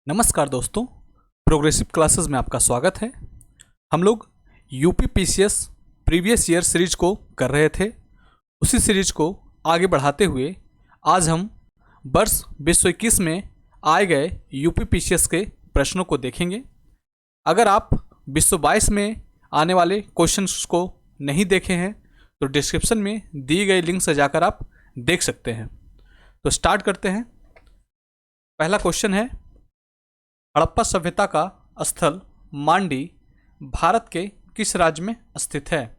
नमस्कार दोस्तों, progressive classes में आपका स्वागत है। हम लोग UP PCS previous year series को कर रहे थे। उसी सीरीज को आगे बढ़ाते हुए आज हम वर्ष 2021 में आए गए यूपी पीसीएस के प्रश्नों को देखेंगे। अगर आप 2022 में आने वाले क्वेश्चंस को नहीं देखे हैं तो डिस्क्रिप्शन में दिए गए लिंक से जाकर आप देख सकते हैं। तो स्टार्ट करते हैं। पहला क्वेश्चन है, हड़प्पा सभ्यता का स्थल मांडी भारत के किस राज्य में स्थित है?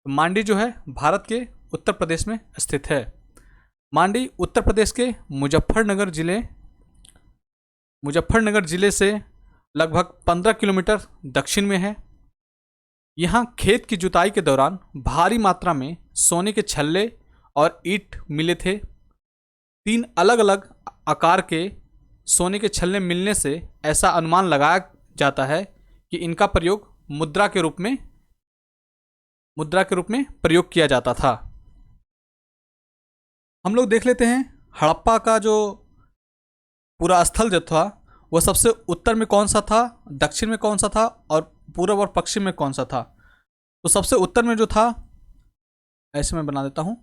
मांडी जो है भारत के उत्तर प्रदेश में स्थित है। मांडी उत्तर प्रदेश के मुजफ्फरनगर जिले से लगभग 15 किलोमीटर दक्षिण में है। यहाँ खेत की जुताई के दौरान भारी मात्रा में सोने के छल्ले और ईंट मिले थे। 3 अलग अलग आकार के सोने के छल्ले मिलने से ऐसा अनुमान लगाया जाता है कि इनका प्रयोग मुद्रा के रूप में प्रयोग किया जाता था। हम लोग देख लेते हैं हड़प्पा का जो पूरा स्थल जो था वह सबसे उत्तर में कौन सा था, दक्षिण में कौन सा था और पूर्व और पश्चिम में कौन सा था। तो सबसे उत्तर में जो था, ऐसे मैं बना देता हूँ,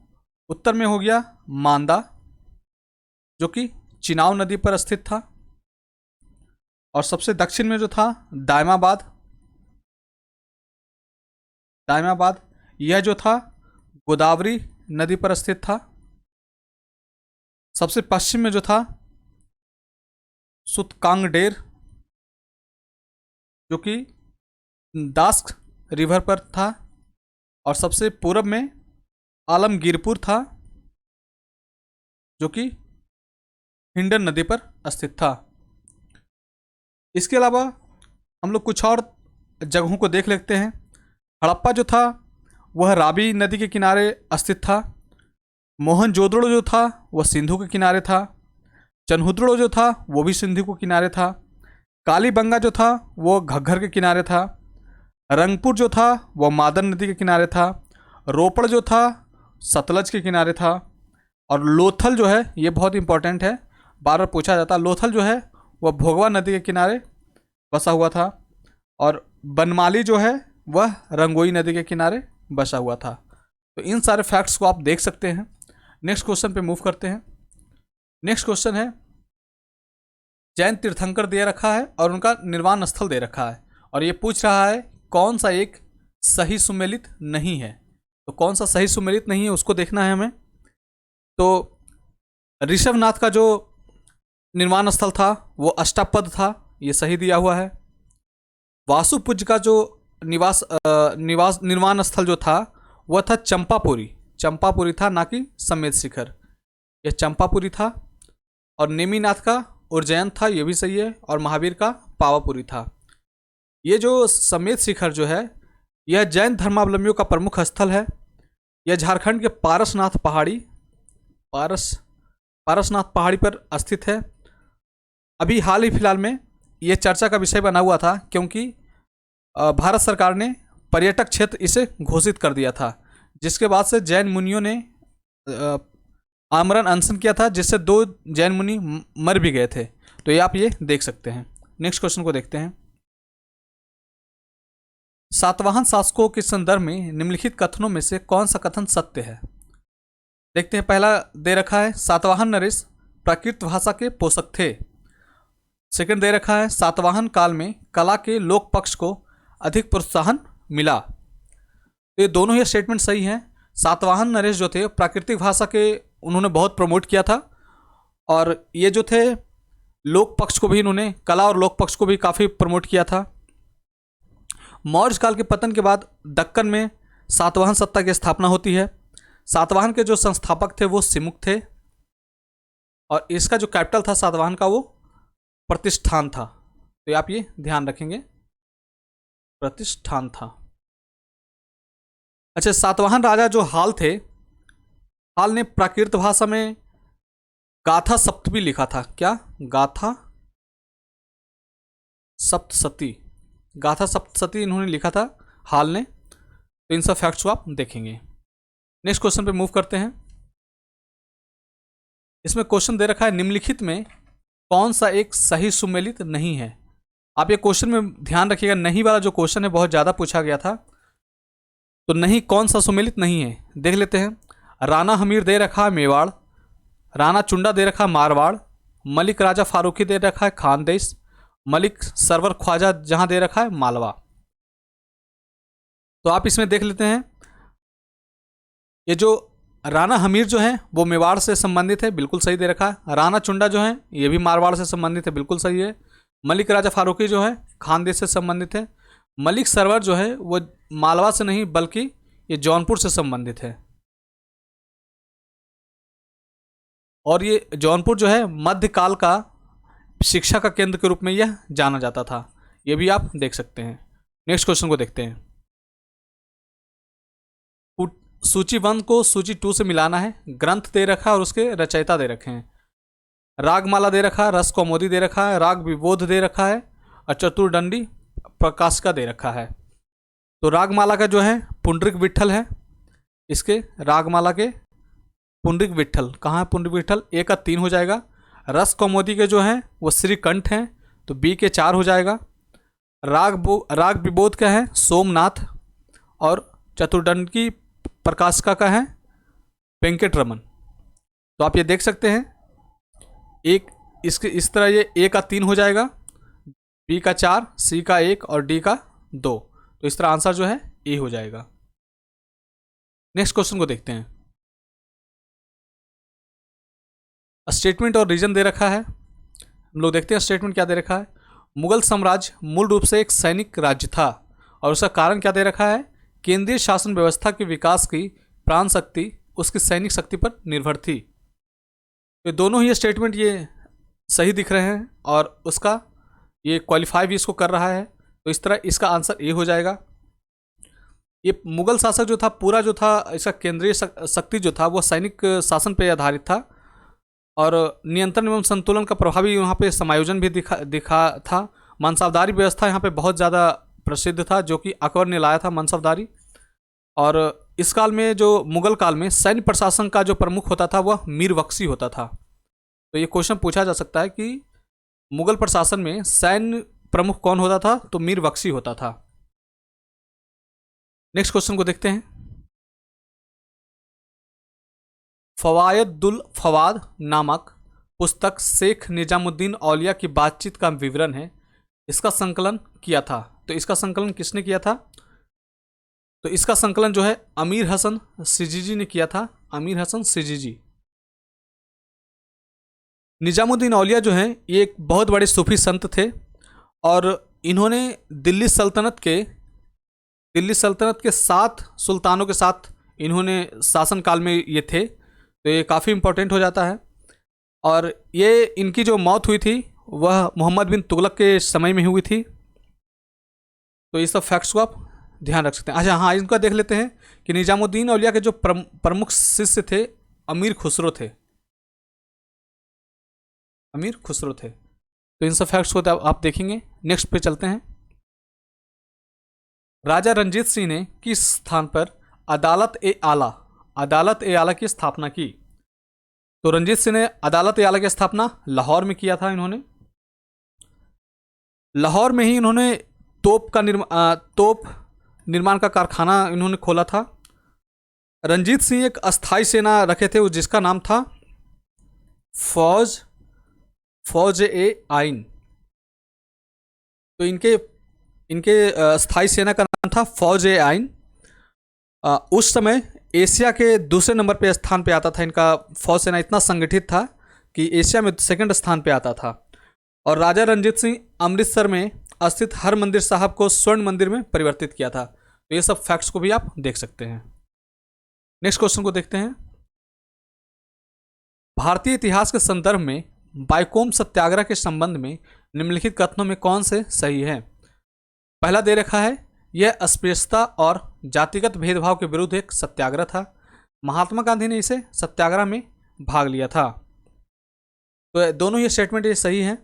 उत्तर में हो गया मांदा जो कि चिनाब नदी पर स्थित था। और सबसे दक्षिण में जो था दायमाबाद, यह जो था गोदावरी नदी पर स्थित था। सबसे पश्चिम में जो था सुतकांगडेर जो कि दास्क रिवर पर था। और सबसे पूर्व में आलमगीरपुर था जो कि हिंडन नदी पर स्थित था। इसके अलावा हम लोग कुछ और जगहों को देख लेते हैं। हड़प्पा जो था वह रावी नदी के किनारे स्थित था। मोहनजोदड़ो जो था वह सिंधु के किनारे था। चनहुद्रो जो था वो भी सिंधु के किनारे था। कालीबंगा जो था वो घग्घर के किनारे था। रंगपुर जो था वह मादन नदी के किनारे था। रोपड़ जो था सतलज के किनारे था। और लोथल जो है, ये बहुत इंपॉर्टेंट है, बार बार पूछा जाता है, लोथल जो है वह भोगवा नदी के किनारे बसा हुआ था। और बनमाली जो है वह रंगोई नदी के किनारे बसा हुआ था। तो इन सारे फैक्ट्स को आप देख सकते हैं। नेक्स्ट क्वेश्चन पे मूव करते हैं। नेक्स्ट क्वेश्चन है, जैन तीर्थंकर दे रखा है और उनका निर्वाण स्थल दे रखा है और ये पूछ रहा है कौन सा एक सही सुमेलित नहीं है। तो कौन सा सही सुमेलित नहीं है उसको देखना है हमें। तो ऋषभनाथ का जो निर्वाण स्थल था वो अष्टापद था, ये सही दिया हुआ है। वासुपूज्य का जो निर्वाण स्थल जो था वह था चंपापुरी था, ना कि समेत शिखर, यह चंपापुरी था। और नेमिनाथ का उज्जैन था, ये भी सही है। और महावीर का पावापुरी था। ये जो समेत शिखर जो है यह जैन धर्मावलंबियों का प्रमुख स्थल है। यह झारखंड के पारसनाथ पहाड़ी पर स्थित है। अभी हाल ही फिलहाल में ये चर्चा का विषय बना हुआ था क्योंकि भारत सरकार ने पर्यटक क्षेत्र इसे घोषित कर दिया था, जिसके बाद से जैन मुनियों ने आमरण अनशन किया था, जिससे 2 जैन मुनि मर भी गए थे। तो ये आप ये देख सकते हैं। नेक्स्ट क्वेश्चन को देखते हैं। सातवाहन शासकों के संदर्भ में निम्नलिखित कथनों में से कौन सा कथन सत्य है? देखते हैं। पहला दे रखा है, सातवाहन नरेश प्राकृत भाषा के पोषक थे। सेकंड दे रखा है, सातवाहन काल में कला के लोक पक्ष को अधिक प्रोत्साहन मिला। तो ये दोनों ही स्टेटमेंट सही हैं। सातवाहन नरेश जो थे प्राकृतिक भाषा के उन्होंने बहुत प्रमोट किया था। और ये जो थे लोक पक्ष को भी, इन्होंने कला और लोक पक्ष को भी काफ़ी प्रमोट किया था। मौर्य काल के पतन के बाद दक्कन में सातवाहन सत्ता की स्थापना होती है। सातवाहन के जो संस्थापक थे वो सिमुक थे और इसका जो कैपिटल था सातवाहन का वो प्रतिष्ठान था। तो आप ये ध्यान रखेंगे, प्रतिष्ठान था। अच्छा, सातवाहन राजा जो हाल थे, हाल ने प्राकृत भाषा में गाथा सप्तमी लिखा था। क्या? गाथा सप्तसती इन्होंने लिखा था हाल ने। तो इन सब फैक्ट्स को आप देखेंगे। नेक्स्ट क्वेश्चन पे मूव करते हैं। इसमें क्वेश्चन दे रखा है, निम्नलिखित में कौन सा एक सही सुमेलित नहीं है। आप ये क्वेश्चन में ध्यान रखिएगा, नहीं वाला जो क्वेश्चन है बहुत ज़्यादा पूछा गया था। तो नहीं कौन सा सुमेलित नहीं है, देख लेते हैं। राणा हमीर दे रखा है मेवाड़, राणा चुंडा दे रखा है मारवाड़, मलिक राजा फारूकी दे रखा है खानदेश, मलिक सरवर ख्वाजा जहां दे रखा है मालवा। तो आप इसमें देख लेते हैं, ये जो राणा हमीर जो है वो मेवाड़ से संबंधित है, बिल्कुल सही दे रखा है। राणा चुंडा जो है ये भी मारवाड़ से संबंधित है, बिल्कुल सही है। मलिक राजा फारूकी जो है खानदेश से संबंधित है। मलिक सरवर जो है वो मालवा से नहीं बल्कि ये जौनपुर से संबंधित है। और ये जौनपुर जो है मध्यकाल का शिक्षा का केंद्र के रूप में यह जाना जाता था, ये भी आप देख सकते हैं। नेक्स्ट क्वेश्चन को देखते हैं। सूची 1 को सूची 2 से मिलाना है। ग्रंथ दे रखा है और उसके रचयिता दे रखे हैं। रागमाला दे रखा है, रस कौमुदी दे रखा है, राग विबोध दे रखा है और चतुर्दंडी प्रकाशिका दे रखा है। तो रागमाला का जो है पुंडरिक विट्ठल है, इसके रागमाला के पुंडरिक विट्ठल, कहाँ है पुंडरिक विट्ठल, ए का 3 हो जाएगा। रस कौमुदी के जो हैं वो श्रीकंठ हैं, तो बी के 4 हो जाएगा। राग विबोध का है सोमनाथ और चतुर्दंडी प्रकाशिका का है वेंकट रमन। तो आप ये देख सकते हैं, एक इसके इस तरह ये ए का 3 हो जाएगा, बी का 4, सी का 1 और डी का 2। तो इस तरह आंसर जो है ए हो जाएगा। नेक्स्ट क्वेश्चन को देखते हैं। स्टेटमेंट और रीजन दे रखा है, हम लोग देखते हैं स्टेटमेंट क्या दे रखा है। मुगल साम्राज्य मूल रूप से एक सैनिक राज्य था और उसका कारण क्या दे रखा है, केंद्रीय शासन व्यवस्था के विकास की प्राण शक्ति उसकी सैनिक शक्ति पर निर्भर थी। तो दोनों ही स्टेटमेंट ये सही दिख रहे हैं और उसका ये क्वालिफाई भी इसको कर रहा है, तो इस तरह इसका आंसर ए हो जाएगा। ये मुगल शासक जो था पूरा जो था इसका केंद्रीय शक्ति जो था वो सैनिक शासन पर आधारित था और नियंत्रण एवं संतुलन का प्रभावी यहाँ पे समायोजन भी दिखा था। मनसबदारी व्यवस्था यहाँ पे बहुत ज़्यादा प्रसिद्ध था, जो कि अकबर ने लाया था मनसबदारी। और इस काल में जो मुगल काल में सैन्य प्रशासन का जो प्रमुख होता था वह मीर बख्शी होता था। तो ये क्वेश्चन पूछा जा सकता है कि मुगल प्रशासन में सैन्य प्रमुख कौन होता था, तो मीर बख्शी होता था। नेक्स्ट क्वेश्चन को देखते हैं। फवायदुल फवाद नामक पुस्तक शेख निजामुद्दीन औलिया की बातचीत का विवरण है, इसका संकलन किया था। तो इसका संकलन किसने किया था, तो इसका संकलन जो है अमीर हसन सिजीजी ने किया था, अमीर हसन सिजीजी। निजामुद्दीन औलिया जो हैं ये एक बहुत बड़े सूफी संत थे और इन्होंने दिल्ली सल्तनत के 7 सुल्तानों के साथ इन्होंने शासन काल में ये थे, तो ये काफ़ी इम्पोर्टेंट हो जाता है। और ये इनकी जो मौत हुई थी वह मोहम्मद बिन तुगलक के समय में हुई थी। तो ये सब फैक्ट्स को आप ध्यान रख सकते हैं। अच्छा हाँ, इनका देख लेते हैं कि निजामुद्दीन औलिया के जो प्रमुख शिष्य थे अमीर खुसरो थे, अमीर खुसरो थे। तो इन सब फैक्ट्स को आप देखेंगे। नेक्स्ट पे चलते हैं। राजा रंजीत सिंह ने किस स्थान पर अदालत ए आला की स्थापना की, तो रंजीत सिंह ने अदालत ए आला की स्थापना लाहौर में किया था। इन्होंने लाहौर में ही इन्होंने तोप निर्माण का कारखाना इन्होंने खोला था। रंजीत सिंह एक अस्थाई सेना रखे थे जिसका नाम था फौज ए आइन। तो इनके स्थाई सेना का नाम था फौज ए आइन। उस समय एशिया के दूसरे नंबर पे स्थान पे आता था इनका फौज सेना, इतना संगठित था कि एशिया में सेकंड स्थान पे आता था। और राजा रंजीत सिंह अमृतसर में स्थित हर मंदिर साहब को स्वर्ण मंदिर में परिवर्तित किया था। तो ये सब फैक्ट्स को भी आप देख सकते हैं। नेक्स्ट क्वेश्चन को देखते हैं। भारतीय इतिहास के संदर्भ में बाइकोम सत्याग्रह के संबंध में निम्नलिखित कथनों में कौन से सही है। पहला दे रखा है, यह अस्पृश्यता और जातिगत भेदभाव के विरुद्ध एक सत्याग्रह था। महात्मा गांधी ने इसे सत्याग्रह में भाग लिया था। तो दोनों ये स्टेटमेंट ये सही है।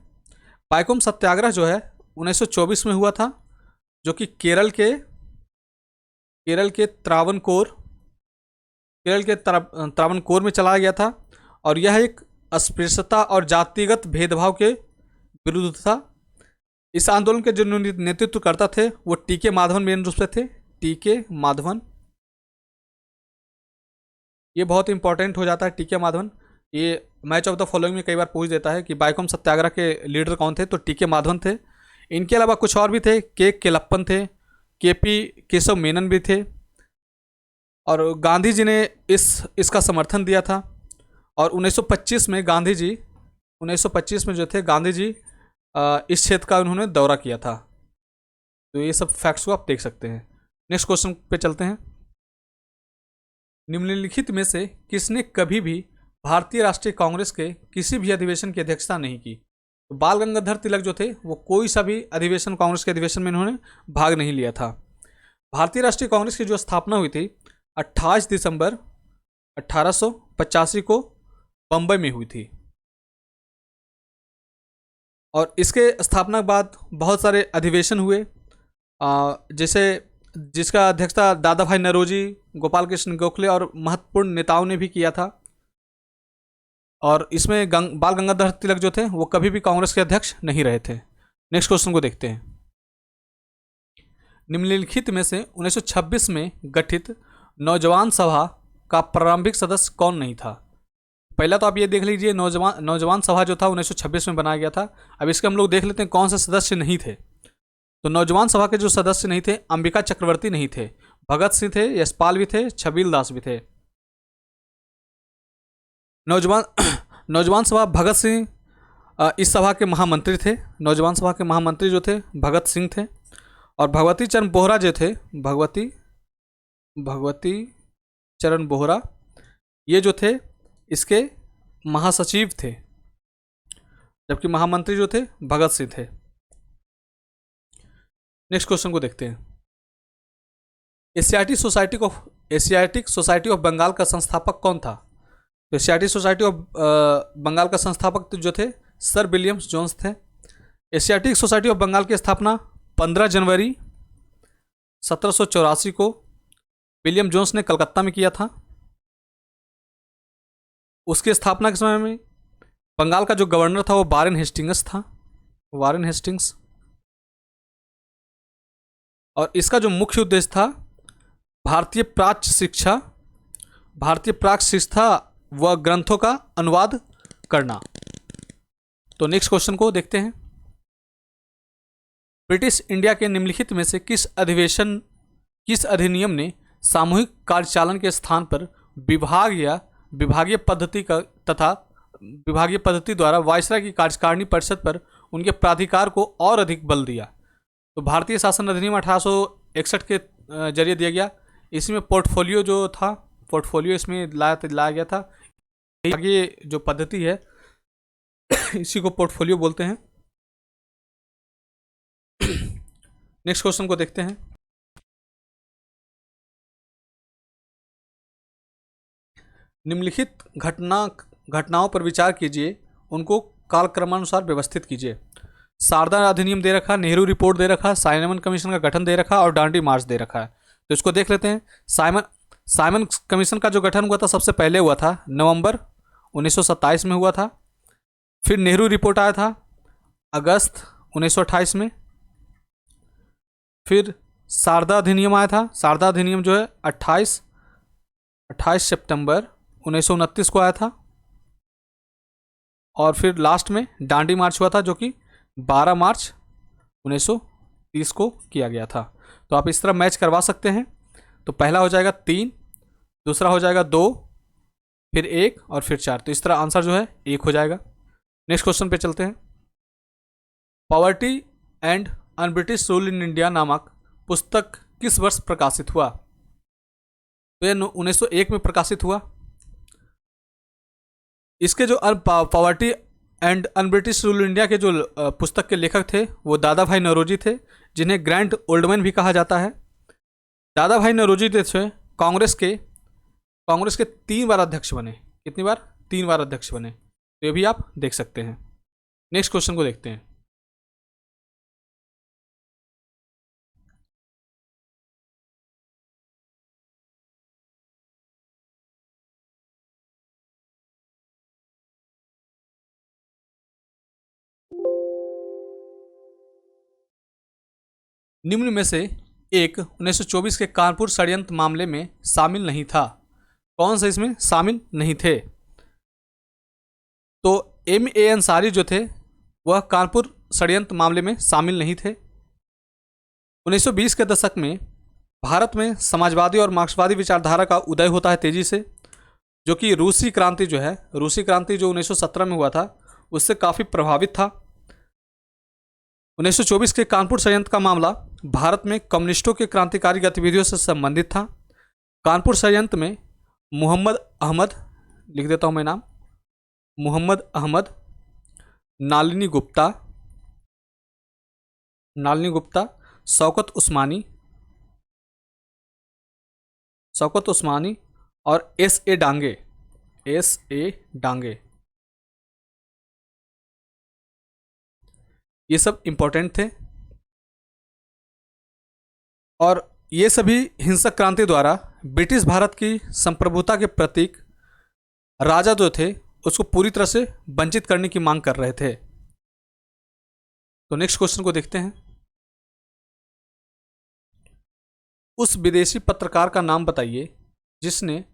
बाइकोम सत्याग्रह जो है 1924 में हुआ था, जो कि केरल के त्रावणकोर में चलाया गया था। और यह एक अस्पृश्यता और जातिगत भेदभाव के विरुद्ध था। इस आंदोलन के जो नेतृत्व करता थे वो टी.के. माधवन मेन रूप से थे, टी.के. माधवन। ये बहुत इंपॉर्टेंट हो जाता है, टी.के. माधवन। ये मैच ऑफ द फॉलोइंग में कई बार पूछ देता है कि बाइकॉम सत्याग्रह के लीडर कौन थे, तो टी.के. माधवन थे। इनके अलावा कुछ और भी थे, के केलप्पन थे, के.पी. केशव मेनन भी थे, और गांधी जी ने इसका समर्थन दिया था। और 1925 में गांधी जी 1925 में जो थे गांधी जी इस क्षेत्र का उन्होंने दौरा किया था। तो ये सब फैक्ट्स को आप देख सकते हैं। नेक्स्ट क्वेश्चन पे चलते हैं। निम्नलिखित में से किसने कभी भी भारतीय राष्ट्रीय कांग्रेस के किसी भी अधिवेशन की अध्यक्षता नहीं की? तो बाल गंगाधर तिलक जो थे वो कोई सा भी अधिवेशन, कांग्रेस के अधिवेशन में इन्होंने भाग नहीं लिया था। भारतीय राष्ट्रीय कांग्रेस की जो स्थापना हुई थी 28 दिसंबर 1885 को बंबई में हुई थी। और इसके स्थापना के बाद बहुत सारे अधिवेशन हुए, जैसे जिसका अध्यक्षता दादा भाई नौरोजी, गोपाल कृष्ण गोखले और महत्वपूर्ण नेताओं ने भी किया था। और इसमें बाल गंगाधर तिलक जो थे वो कभी भी कांग्रेस के अध्यक्ष नहीं रहे थे। नेक्स्ट क्वेश्चन को देखते हैं। निम्नलिखित में से 1926 में गठित नौजवान सभा का प्रारंभिक सदस्य कौन नहीं था? पहला तो आप ये देख लीजिए, नौजवान सभा जो था 1926 में बनाया गया था। अब इसके हम लोग देख लेते हैं कौन से सदस्य नहीं थे। तो नौजवान सभा के जो सदस्य नहीं थे, अंबिका चक्रवर्ती नहीं थे, भगत सिंह थे, यशपाल भी थे, छबील दास भी थे। नौजवान सभा भगत सिंह इस सभा के महामंत्री थे। नौजवान सभा के महामंत्री जो थे भगत सिंह थे। और भगवती चरण बोहरा जो थे, भगवती चरण बोहरा ये जो थे इसके महासचिव थे, जबकि महामंत्री जो थे भगत सिंह थे। नेक्स्ट क्वेश्चन को देखते हैं। एशियाटिक सोसाइटी ऑफ बंगाल का संस्थापक कौन था? तो एशियाटिक सोसाइटी ऑफ बंगाल का संस्थापक जो थे सर विलियम्स जोन्स थे। एशियाटिक सोसाइटी ऑफ बंगाल की स्थापना 15 जनवरी 1784 को विलियम जोन्स ने कलकत्ता में किया था। उसकी स्थापना के समय में बंगाल का जो गवर्नर था वो वारेन हेस्टिंग्स था, वारेन हेस्टिंग्स। और इसका जो मुख्य उद्देश्य था भारतीय प्राच्य शिक्षा व ग्रंथों का अनुवाद करना। तो नेक्स्ट क्वेश्चन को देखते हैं। ब्रिटिश इंडिया के निम्नलिखित में से किस अधिनियम ने सामूहिक कार्यचालन के स्थान पर विभागीय पद्धति द्वारा वायसराय की कार्यकारिणी परिषद पर उनके प्राधिकार को और अधिक बल दिया? तो भारतीय शासन अधिनियम 1861 के जरिए दिया गया। इसमें पोर्टफोलियो इसमें लाया गया था। ये जो पद्धति है इसी को पोर्टफोलियो बोलते हैं। नेक्स्ट क्वेश्चन को देखते हैं। निम्नलिखित घटनाओं पर विचार कीजिए, उनको कालक्रमानुसार व्यवस्थित कीजिए। शारदा अधिनियम दे रखा, नेहरू रिपोर्ट दे रखा, साइमन कमीशन का गठन दे रखा और डांडी मार्च दे रखा है। तो इसको देख लेते हैं। साइमन कमीशन का जो गठन हुआ था सबसे पहले हुआ था नवंबर 1927 में हुआ था। फिर नेहरू रिपोर्ट आया था अगस्त 1928 में। फिर शारदा अधिनियम आया था। शारदा अधिनियम जो है 28 सितंबर 1929 को आया था। और फिर लास्ट में डांडी मार्च हुआ था जो कि 12 मार्च 1930 को किया गया था। तो आप इस तरह मैच करवा सकते हैं। तो पहला हो जाएगा 3, दूसरा हो जाएगा 2, फिर 1 और फिर 4। तो इस तरह आंसर जो है 1 हो जाएगा। नेक्स्ट क्वेश्चन पे चलते हैं। Poverty and un British rule in India नामक पुस्तक किस वर्ष प्रकाशित हुआ? तो यह 1901 में प्रकाशित हुआ। इसके जो poverty and un British rule India के जो पुस्तक के लेखक थे वो दादा भाई नौरोजी थे, जिन्हें ग्रैंड ओल्डमैन भी कहा जाता है। दादा भाई नौरोजी थे कांग्रेस के 3 बार अध्यक्ष बने। कितनी बार? 3 बार अध्यक्ष बने। तो ये भी आप देख सकते हैं। नेक्स्ट क्वेश्चन को देखते हैं। निम्न में से एक 1924 के कानपुर षड्यंत्र मामले में शामिल नहीं था। कौन सा इसमें शामिल नहीं थे? तो M.A. अंसारी जो थे वह कानपुर षड्यंत्र मामले में शामिल नहीं थे। 1920 के दशक में भारत में समाजवादी और मार्क्सवादी विचारधारा का उदय होता है तेजी से, जो कि रूसी क्रांति जो 1917 में हुआ था उससे काफ़ी प्रभावित था। 1924 के कानपुर षड्यंत्र का मामला भारत में कम्युनिस्टों के क्रांतिकारी गतिविधियों से संबंधित था। कानपुर षड्यंत्र में मोहम्मद अहमद, लिख देता हूँ मैं नाम, मोहम्मद अहमद, नालिनी गुप्ता, शौकत उस्मानी और S.A. डांगे, ये सब इंपॉर्टेंट थे। और ये सभी हिंसक क्रांति द्वारा ब्रिटिश भारत की संप्रभुता के प्रतीक राजा जो थे उसको पूरी तरह से वंचित करने की मांग कर रहे थे। तो नेक्स्ट क्वेश्चन को देखते हैं। उस विदेशी पत्रकार का नाम बताइए जिसने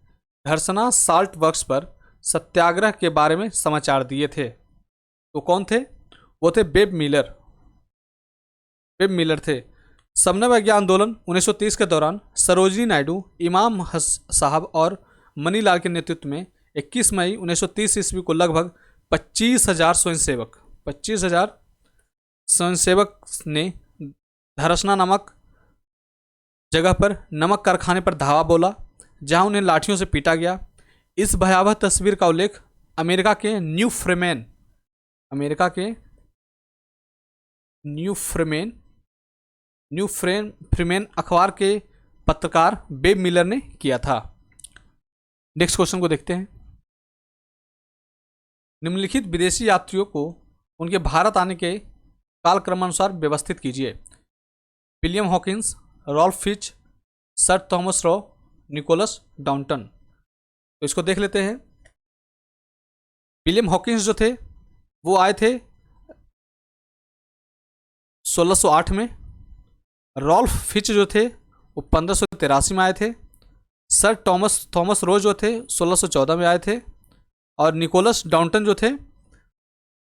धरसना साल्ट वर्क्स पर सत्याग्रह के बारे में समाचार दिए थे। तो कौन थे? वो थे वेब मिलर थे। समन्वय आंदोलन 1930 के दौरान सरोजिनी नायडू, इमाम साहब और मनीलाल के नेतृत्व में 21 मई 1930 ईस्वी को लगभग 25,000 स्वयंसेवक ने धरसना नामक जगह पर नमक कारखाने पर धावा बोला, जहां उन्हें लाठियों से पीटा गया। इस भयावह तस्वीर का उल्लेख अमेरिका के न्यू फ्रीमेन अखबार के पत्रकार वेब मिलर ने किया था। नेक्स्ट क्वेश्चन को देखते हैं। निम्नलिखित विदेशी यात्रियों को उनके भारत आने के कालक्रमानुसार व्यवस्थित कीजिए। William Hawkins, Ralph Fitch, sir Thomas Roe, Nicholas Downton. तो इसको देख लेते हैं। विलियम हॉकिंस जो थे वो आए थे 1608 में। रॉल्फ फिच जो थे वो 1583 में आए थे। सर थॉमस रो जो थे 1614 में आए थे। और निकोलस डाउंटन जो थे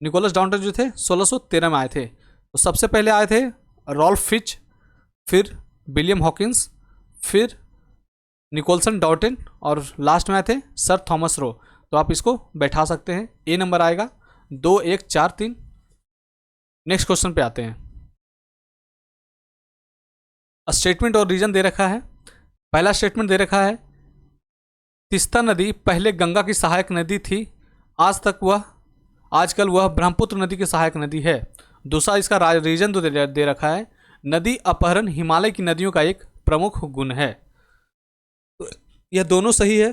1613 में आए थे। तो सबसे पहले आए थे रॉल्फ फिच, फिर विलियम हॉकिंस, फिर निकोलसन डाउटन और लास्ट में आए थे सर थॉमस रो। तो आप इसको बैठा सकते हैं। ए नंबर आएगा 2, 1, 4, 3। नेक्स्ट क्वेश्चन पे आते हैं। स्टेटमेंट और रीजन दे रखा है। पहला स्टेटमेंट दे रखा है तीस्ता नदी पहले गंगा की सहायक नदी थी, आजकल वह ब्रह्मपुत्र नदी की सहायक नदी है। दूसरा इसका रीजन तो दे रखा है नदी अपहरण हिमालय की नदियों का एक प्रमुख गुण है। तो यह दोनों सही है।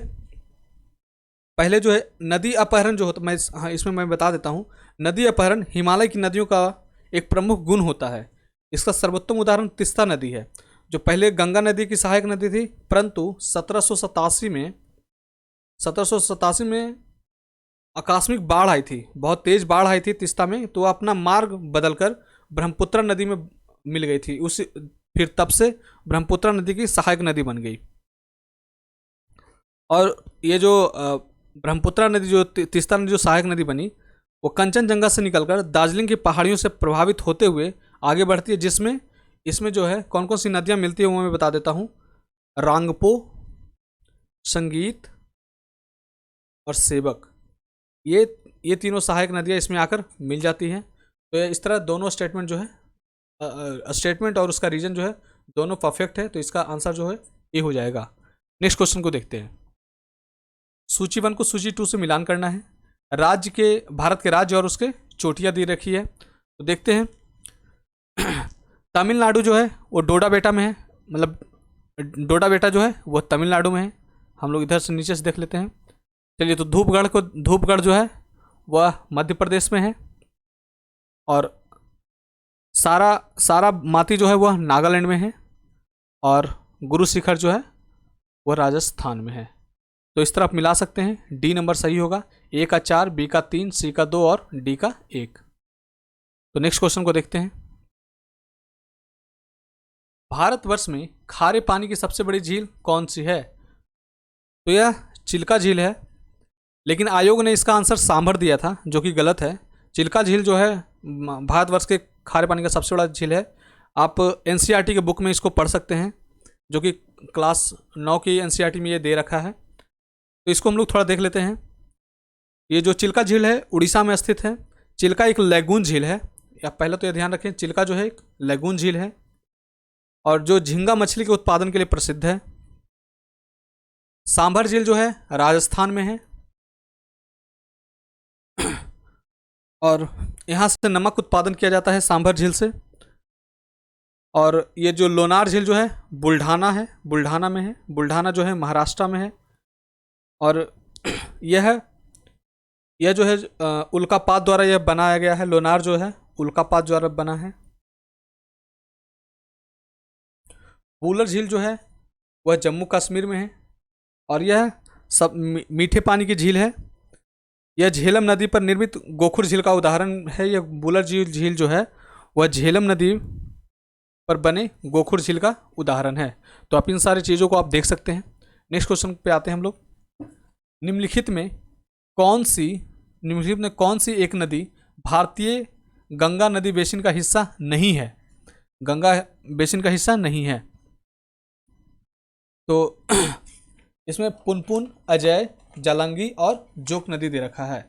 पहले जो है नदी अपहरण जो होता इसमें मैं बता देता हूँ। नदी अपहरण हिमालय की नदियों का एक प्रमुख गुण होता है। इसका सर्वोत्तम उदाहरण तीस्ता नदी है, जो पहले गंगा नदी की सहायक नदी थी, परंतु 1787 में आकस्मिक बाढ़ आई थी, बहुत तेज बाढ़ आई थी तीस्ता में, तो अपना मार्ग बदलकर ब्रह्मपुत्र नदी में मिल गई थी। फिर तब से ब्रह्मपुत्र नदी की सहायक नदी बन गई। और ये जो ब्रह्मपुत्र नदी जो तीस्ता नदी जो सहायक नदी बनी वो कंचनजंगा से निकलकर दार्जिलिंग की पहाड़ियों से प्रभावित होते हुए आगे बढ़ती है, जिसमें इसमें जो है कौन कौन सी नदियाँ मिलती है वो मैं बता देता हूँ। रांगपो, संगीत और सेवक, ये तीनों सहायक नदियाँ इसमें आकर मिल जाती हैं। तो इस तरह दोनों स्टेटमेंट जो है स्टेटमेंट और उसका रीजन जो है दोनों परफेक्ट है। तो इसका आंसर जो है ये हो जाएगा। नेक्स्ट क्वेश्चन को देखते हैं। सूची 1 को सूची 2 से मिलान करना है। भारत के राज्य और उसके चोटियाँ दी रखी है, तो देखते हैं। तमिलनाडु जो है वो डोडा बेटा में है, मतलब डोडा बेटा जो है वो तमिलनाडु में है। हम लोग इधर से नीचे से देख लेते हैं। चलिए, तो धूपगढ़ जो है वह मध्य प्रदेश में है, और सारा माती जो है वह नागालैंड में है, और गुरु शिखर जो है वह राजस्थान में है। तो इस तरह आप मिला सकते हैं। डी नंबर सही होगा। ए का 4, बी का 3, सी का 2 और डी का 1। तो नेक्स्ट क्वेश्चन को देखते हैं। भारतवर्ष में खारे पानी की सबसे बड़ी झील कौन सी है? तो यह चिल्का झील है, लेकिन आयोग ने इसका आंसर सांभर दिया था, जो कि गलत है। चिल्का झील जो है भारतवर्ष के खारे पानी का सबसे बड़ा झील है। आप एनसीईआरटी के बुक में इसको पढ़ सकते हैं, जो कि क्लास 9 की एनसीईआरटी में ये दे रखा है। तो इसको हम लोग थोड़ा देख लेते हैं। ये जो चिल्का झील है उड़ीसा में स्थित है। चिल्का एक लैगून झील है, या पहले तो ये ध्यान रखें, चिल्का जो है एक लैगून झील है और जो झींगा मछली के उत्पादन के लिए प्रसिद्ध है। सांभर झील जो है राजस्थान में है और यहाँ से नमक उत्पादन किया जाता है सांभर झील से। और ये जो लोनार झील जो है बुल्ढाना में है। बुल्ढाना जो है महाराष्ट्र में है। और यह जो है उल्कापात द्वारा यह बनाया गया है। लोनार जो है उल्कापात द्वारा बना है। वूलर झील जो है वह जम्मू कश्मीर में है और यह सब मीठे पानी की झील है। यह झेलम नदी पर निर्मित गोखुर झील का उदाहरण है। यह वूलर झील जो है वह झेलम नदी पर बने गोखुर झील का उदाहरण है। तो आप इन सारी चीज़ों को आप देख सकते हैं। नेक्स्ट क्वेश्चन पे आते हैं हम लोग। निम्नलिखित में कौन सी एक नदी भारतीय गंगा नदी बेसिन का हिस्सा नहीं है? गंगा बेसिन का हिस्सा नहीं है। तो इसमें पुनपुन, अजय, जालंगी और जोक नदी दे रखा है।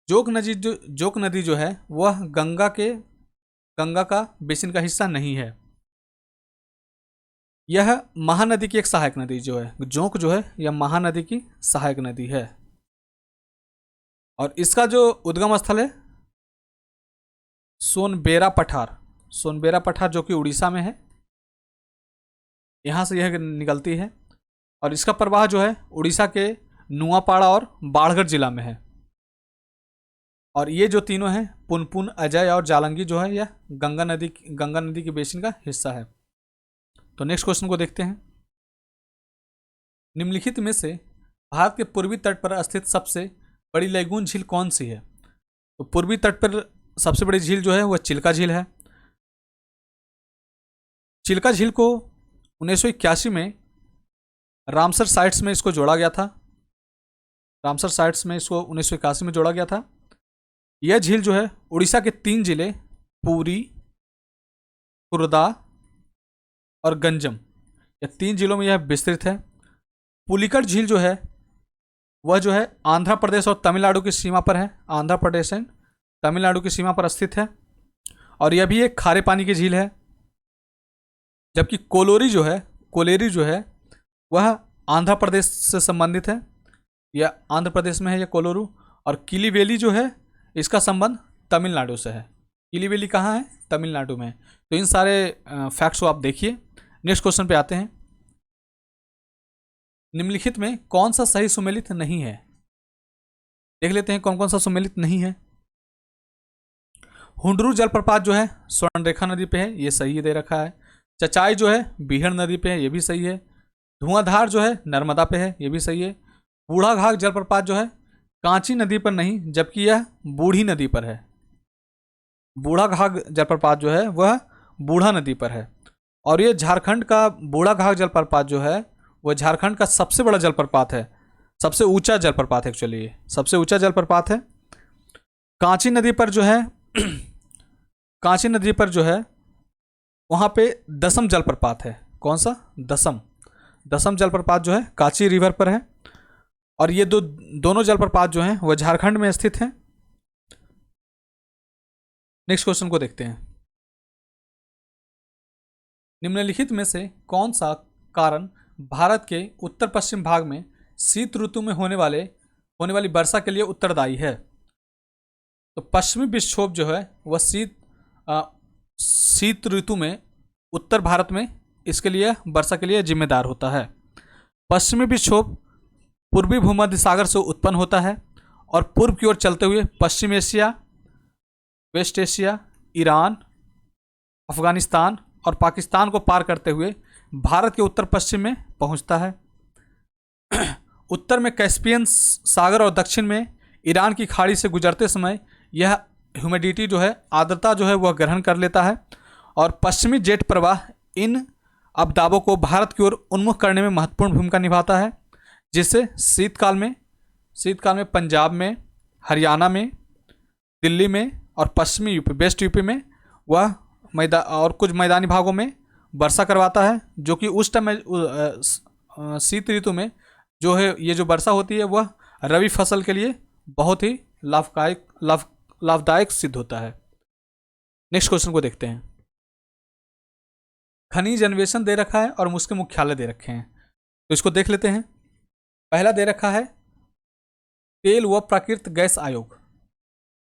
जोक नदी जो है वह गंगा का बेसिन का हिस्सा नहीं है। यह महानदी की एक सहायक नदी जो है। जोक जो है यह महानदी की सहायक नदी है और इसका जो उद्गम स्थल है सोनबेरा पठार जो कि उड़ीसा में है। यहाँ से यह निकलती है और इसका प्रवाह जो है उड़ीसा के नुआपाड़ा और बाड़गढ़ जिला में है। और ये जो तीनों हैं पुनपुन, अजय और जालंगी जो है यह गंगा नदी की बेसिन का हिस्सा है। तो नेक्स्ट क्वेश्चन को देखते हैं। निम्नलिखित में से भारत के पूर्वी तट पर स्थित सबसे बड़ी लैगून झील कौन सी है? तो पूर्वी तट पर सबसे बड़ी झील जो है वह चिल्का झील है। चिल्का झील को 1981 में रामसर साइट्स में इसको जोड़ा गया था। रामसर साइट्स में इसको 1981 में जोड़ा गया था। यह झील जो है उड़ीसा के 3 जिले पुरी, खुर्दा और गंजम, यह 3 जिलों में यह विस्तृत है। पुलिकट झील जो है वह जो है आंध्र प्रदेश और तमिलनाडु की सीमा पर है। आंध्र प्रदेश एंड तमिलनाडु की सीमा पर स्थित है और यह भी एक खारे पानी की झील है। जबकि कोलेरी जो है वह आंध्र प्रदेश से संबंधित है। यह आंध्र प्रदेश में है यह कोलोरू। और किलीवेली जो है इसका संबंध तमिलनाडु से है। किलीवेली कहाँ है? तमिलनाडु में। तो इन सारे फैक्ट्स को आप देखिए। नेक्स्ट क्वेश्चन पे आते हैं। निम्नलिखित में कौन सा सही सुमेलित नहीं है? देख लेते हैं कौन कौन सा सुमेलित नहीं है। हुंडरू जलप्रपात जो है स्वर्णरेखा नदी पे है, ये सही दे रखा है। चचाई जो है बीहड़ नदी पे है, ये भी सही है। धुआंधार जो है नर्मदा पे है, ये भी सही है। बूढ़ा घाघ जलप्रपात जो है कांची नदी पर नहीं, जबकि यह बूढ़ी नदी पर है। बूढ़ा घाघ जलप्रपात जो है वह बूढ़ा नदी पर है। और ये झारखंड का बूढ़ा घाघ जलप्रपात जो है वह झारखंड का सबसे बड़ा जलप्रपात है, सबसे ऊंचा जलप्रपात है। एक्चुअली ये सबसे ऊंचा जलप्रपात है। कांची नदी पर जो है वहाँ पे दसम जलप्रपात है। कौन सा? दसम जलप्रपात जो है कांची रिवर पर है। और ये दोनों जलप्रपात जो हैं वह झारखंड में स्थित हैं। नेक्स्ट क्वेश्चन को देखते हैं। निम्नलिखित में से कौन सा कारण भारत के उत्तर पश्चिम भाग में शीत ऋतु में होने वाली वर्षा के लिए उत्तरदायी है? तो पश्चिमी विक्षोभ जो है वह शीत ऋतु में उत्तर भारत में इसके लिए वर्षा के लिए जिम्मेदार होता है। पश्चिमी विक्षोभ पूर्वी भूमध्य सागर से उत्पन्न होता है और पूर्व की ओर चलते हुए पश्चिम Asia, west Asia, Iran, Afghanistan और पाकिस्तान को पार करते हुए भारत के उत्तर पश्चिम में पहुंचता है। उत्तर में कैस्पियन सागर और दक्षिण में ईरान की खाड़ी से गुजरते समय यह ह्यूमिडिटी जो है, आर्द्रता जो है वह ग्रहण कर लेता है और पश्चिमी जेट प्रवाह इन अपदाबों को भारत की ओर उन्मुख करने में महत्वपूर्ण भूमिका निभाता है, जिससे शीतकाल में पंजाब में, हरियाणा में, दिल्ली में और पश्चिमी यूपी, वेस्ट यूपी में वह और कुछ मैदानी भागों में वर्षा करवाता है, जो कि उस टाइम शीत ऋतु में जो है ये जो वर्षा होती है वह रबी फसल के लिए बहुत ही लाभदायक सिद्ध होता है। नेक्स्ट क्वेश्चन को देखते हैं। खनिज अन्वेषण दे रखा है और उसके मुख्यालय दे रखे हैं, तो इसको देख लेते हैं। पहला दे रखा है तेल व प्राकृतिक गैस आयोग,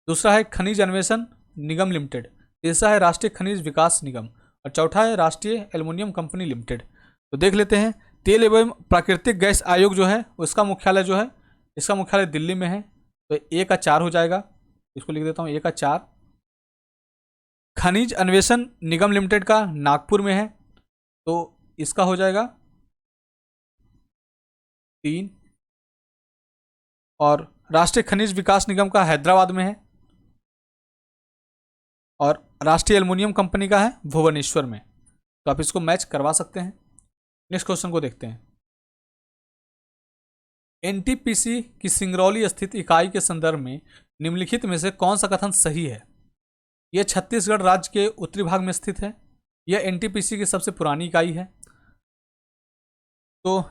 दूसरा है खनिज अन्वेषण निगम लिमिटेड, तीसरा है राष्ट्रीय खनिज विकास निगम और चौथा है राष्ट्रीय एल्युमिनियम कंपनी लिमिटेड। तो देख लेते हैं। तेल एवं प्राकृतिक गैस आयोग जो है उसका मुख्यालय जो है, इसका मुख्यालय दिल्ली में है, तो ए का 4 हो जाएगा, इसको लिख देता हूँ ए का 4। खनिज अन्वेषण निगम लिमिटेड का नागपुर में है, तो इसका हो जाएगा 3। और राष्ट्रीय खनिज विकास निगम का हैदराबाद में है और राष्ट्रीय एल्युमिनियम कंपनी का है भुवनेश्वर में। तो आप इसको मैच करवा सकते हैं। नेक्स्ट क्वेश्चन को देखते हैं। एनटीपीसी की सिंगरौली स्थित इकाई के संदर्भ में निम्नलिखित में से कौन सा कथन सही है? यह छत्तीसगढ़ राज्य के उत्तरी भाग में स्थित है। यह एनटीपीसी की सबसे पुरानी इकाई है। तो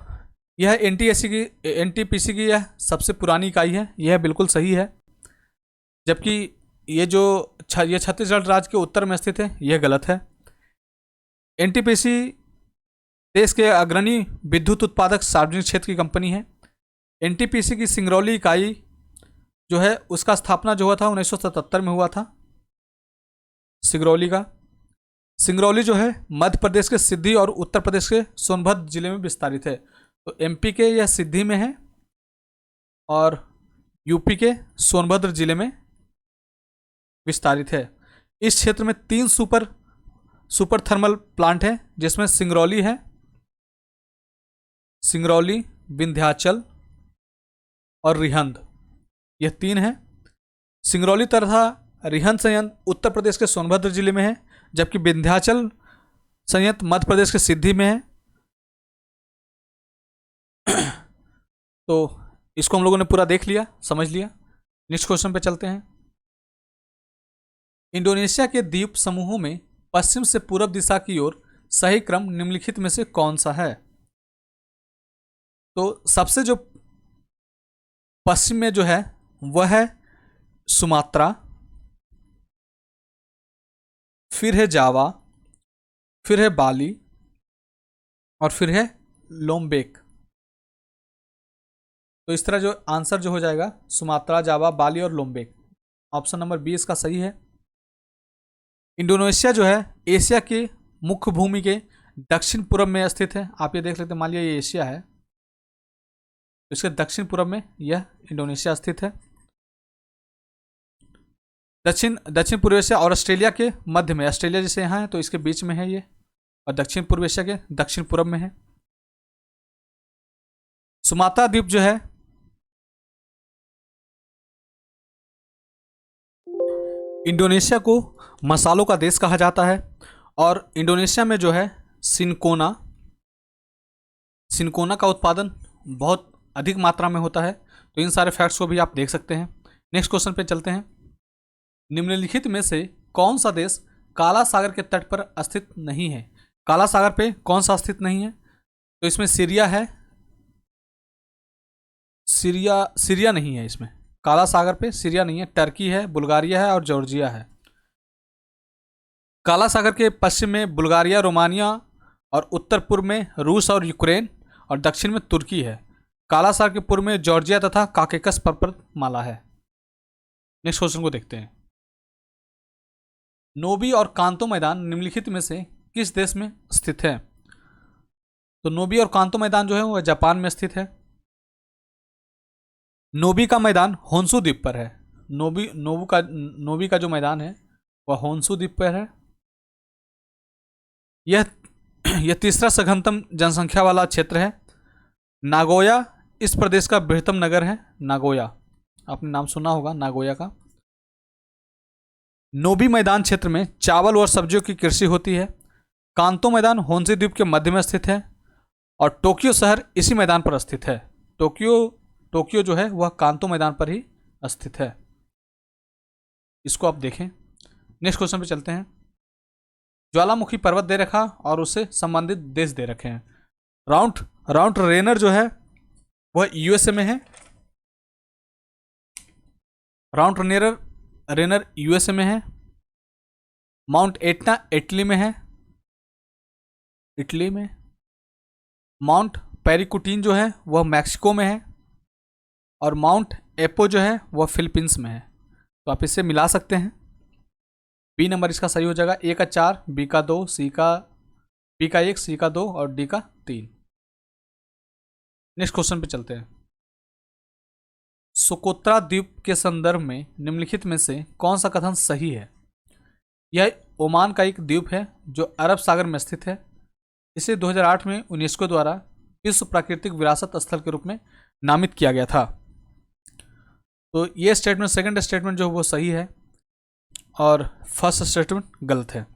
यह एनटीपीसी की यह सबसे पुरानी इकाई है, यह बिल्कुल सही है। जबकि ये छत्तीसगढ़ राज्य के उत्तर में स्थित है, यह गलत है। एनटीपीसी देश के अग्रणी विद्युत उत्पादक सार्वजनिक क्षेत्र की कंपनी है। एनटीपीसी की सिंगरौली इकाई जो है उसका स्थापना जो हुआ था 1977 में हुआ था। सिंगरौली जो है मध्य प्रदेश के सिद्धि और उत्तर प्रदेश के सोनभद्र जिले में विस्तारित है। तो एमपी के यह सिद्धि में है और यूपी के सोनभद्र जिले में विस्तारित है। इस क्षेत्र में 3 सुपर थर्मल प्लांट है, जिसमें सिंगरौली, विंध्याचल और रिहंद, यह 3 है। सिंगरौली तथा रिहंद संयंत्र उत्तर प्रदेश के सोनभद्र जिले में है, जबकि विंध्याचल संयंत्र मध्य प्रदेश के सिद्धि में है। तो इसको हम लोगों ने पूरा देख लिया, समझ लिया। नेक्स्ट क्वेश्चन पे चलते हैं। इंडोनेशिया के द्वीप समूहों में पश्चिम से पूर्व दिशा की ओर सही क्रम निम्नलिखित में से कौन सा है? तो सबसे जो पश्चिम में जो है वह है सुमात्रा, फिर है जावा, फिर है बाली और फिर है लोम्बेक। तो इस तरह जो आंसर जो हो जाएगा सुमात्रा, जावा, बाली और लोम्बेक। ऑप्शन नंबर बी इसका सही है। इंडोनेशिया जो है एशिया के मुख्य भूमि के दक्षिण पूर्व में स्थित है। आप ये देख लेते हैं, मान लिया ये एशिया है, इसके दक्षिण पूर्व में यह इंडोनेशिया स्थित है। दक्षिण पूर्व एशिया और ऑस्ट्रेलिया के मध्य में, ऑस्ट्रेलिया जैसे यहाँ है तो इसके बीच में है ये, और दक्षिण पूर्व एशिया के दक्षिण पूर्व में है। सुमात्रा द्वीप जो है इंडोनेशिया को मसालों का देश कहा जाता है और इंडोनेशिया में जो है सिनकोना का उत्पादन बहुत अधिक मात्रा में होता है। तो इन सारे फैक्ट्स को भी आप देख सकते हैं। नेक्स्ट क्वेश्चन पे चलते हैं। निम्नलिखित में से कौन सा देश काला सागर के तट पर स्थित नहीं है? काला सागर पे कौन सा स्थित नहीं है? तो इसमें सीरिया है, सीरिया नहीं है इसमें, काला सागर पे सीरिया नहीं है। टर्की है, बुल्गारिया है और जॉर्जिया है। काला सागर के पश्चिम में बुल्गारिया, रोमानिया और उत्तर पूर्व में रूस और यूक्रेन और दक्षिण में तुर्की है। काला सागर के पूर्व में जॉर्जिया तथा काकेकस पर्वतमाला है। नेक्स्ट क्वेश्चन को देखते हैं। नोबी और कांतो मैदान निम्नलिखित में से किस देश में स्थित है? तो नोबी और कांतो मैदान जो है वह जापान में स्थित है। नोबी का मैदान होन्शु द्वीप पर है। नोबी का जो मैदान है वह होन्शु द्वीप पर है। यह तीसरा सघनतम जनसंख्या वाला क्षेत्र है। नागोया इस प्रदेश का बृहत्तम नगर है। नागोया, आपने नाम सुना होगा नागोया का। नोबी मैदान क्षेत्र में चावल और सब्जियों की कृषि होती है। कांतो मैदान होन्जी द्वीप के मध्य में स्थित है और टोक्यो शहर इसी मैदान पर स्थित है। टोक्यो जो है वह कांतो मैदान पर ही स्थित है। इसको आप देखें। नेक्स्ट क्वेश्चन पे चलते हैं। ज्वालामुखी पर्वत दे रखा और उससे संबंधित देश दे रखे हैं। राउंड रेनर जो है वह यूएसए में है। राउंड रेनर यूएसए में है। माउंट एटना इटली में है, इटली में। माउंट पेरिकुटीन जो है वह मैक्सिको में है और माउंट एपो जो है वह फिलीपींस में है। तो आप इससे मिला सकते हैं। बी नंबर इसका सही हो जाएगा। ए का 4, बी का 2, बी का 1, सी का 2 और डी का 3। नेक्स्ट क्वेश्चन पे चलते हैं। सोकोत्रा द्वीप के संदर्भ में निम्नलिखित में से कौन सा कथन सही है? यह ओमान का एक द्वीप है जो अरब सागर में स्थित है। इसे 2008 में यूनेस्को द्वारा विश्व प्राकृतिक विरासत स्थल के रूप में नामित किया गया था। तो ये स्टेटमेंट, सेकंड स्टेटमेंट जो वो सही है और फर्स्ट स्टेटमेंट गलत है।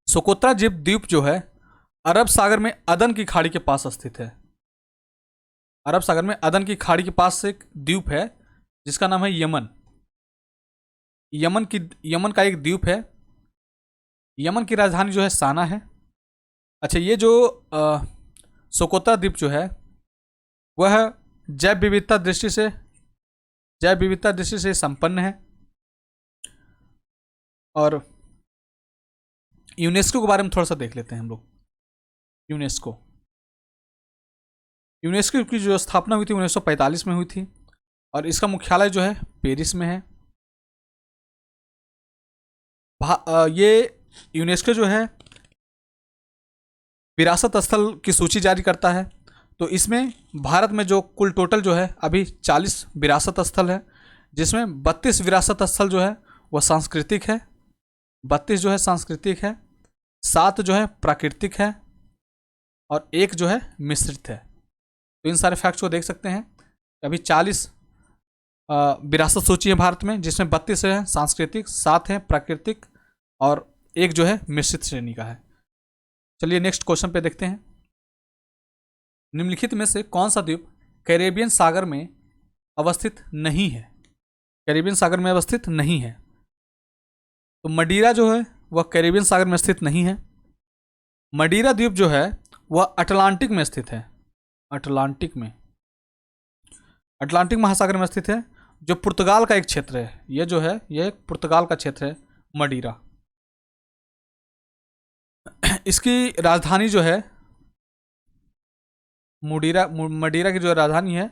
सोकोत्रा द्वीप जो है अरब सागर में अदन की खाड़ी के पास स्थित है। अरब सागर में अदन की खाड़ी के पास एक द्वीप है जिसका नाम है यमन। यमन का एक द्वीप है। यमन की राजधानी जो है साना है। अच्छा, ये जो सोकोत्रा द्वीप जो है वह जैव विविधता दृष्टि से संपन्न है। और यूनेस्को के बारे में थोड़ा सा देख लेते हैं हम लोग। यूनेस्को की जो स्थापना हुई थी 1945 में हुई थी और इसका मुख्यालय जो है पेरिस में है। ये यूनेस्को जो है विरासत स्थल की सूची जारी करता है। तो इसमें भारत में जो कुल टोटल जो है अभी 40 विरासत स्थल है, जिसमें 32 विरासत स्थल जो है वह सांस्कृतिक है, 32 जो है सांस्कृतिक है, 7 जो है प्राकृतिक है और 1 जो है मिश्रित है। तो इन सारे फैक्ट्स को देख सकते हैं। अभी 40 विरासत सूची है भारत में, जिसमें 32 है सांस्कृतिक, 7 है प्राकृतिक और 1 जो है मिश्रित श्रेणी का है। चलिए नेक्स्ट क्वेश्चन पे देखते हैं। निम्नलिखित में से कौन सा द्वीप कैरेबियन सागर में अवस्थित नहीं है? कैरेबियन सागर में अवस्थित नहीं है। तो मडीरा जो है वह कैरेबियन सागर में स्थित नहीं है। मडीरा द्वीप जो है वह अटलांटिक में स्थित है। अटलांटिक महासागर में स्थित है, जो पुर्तगाल का एक क्षेत्र है। यह जो है यह पुर्तगाल का क्षेत्र है मडीरा। इसकी राजधानी जो है मडीरा की जो राजधानी है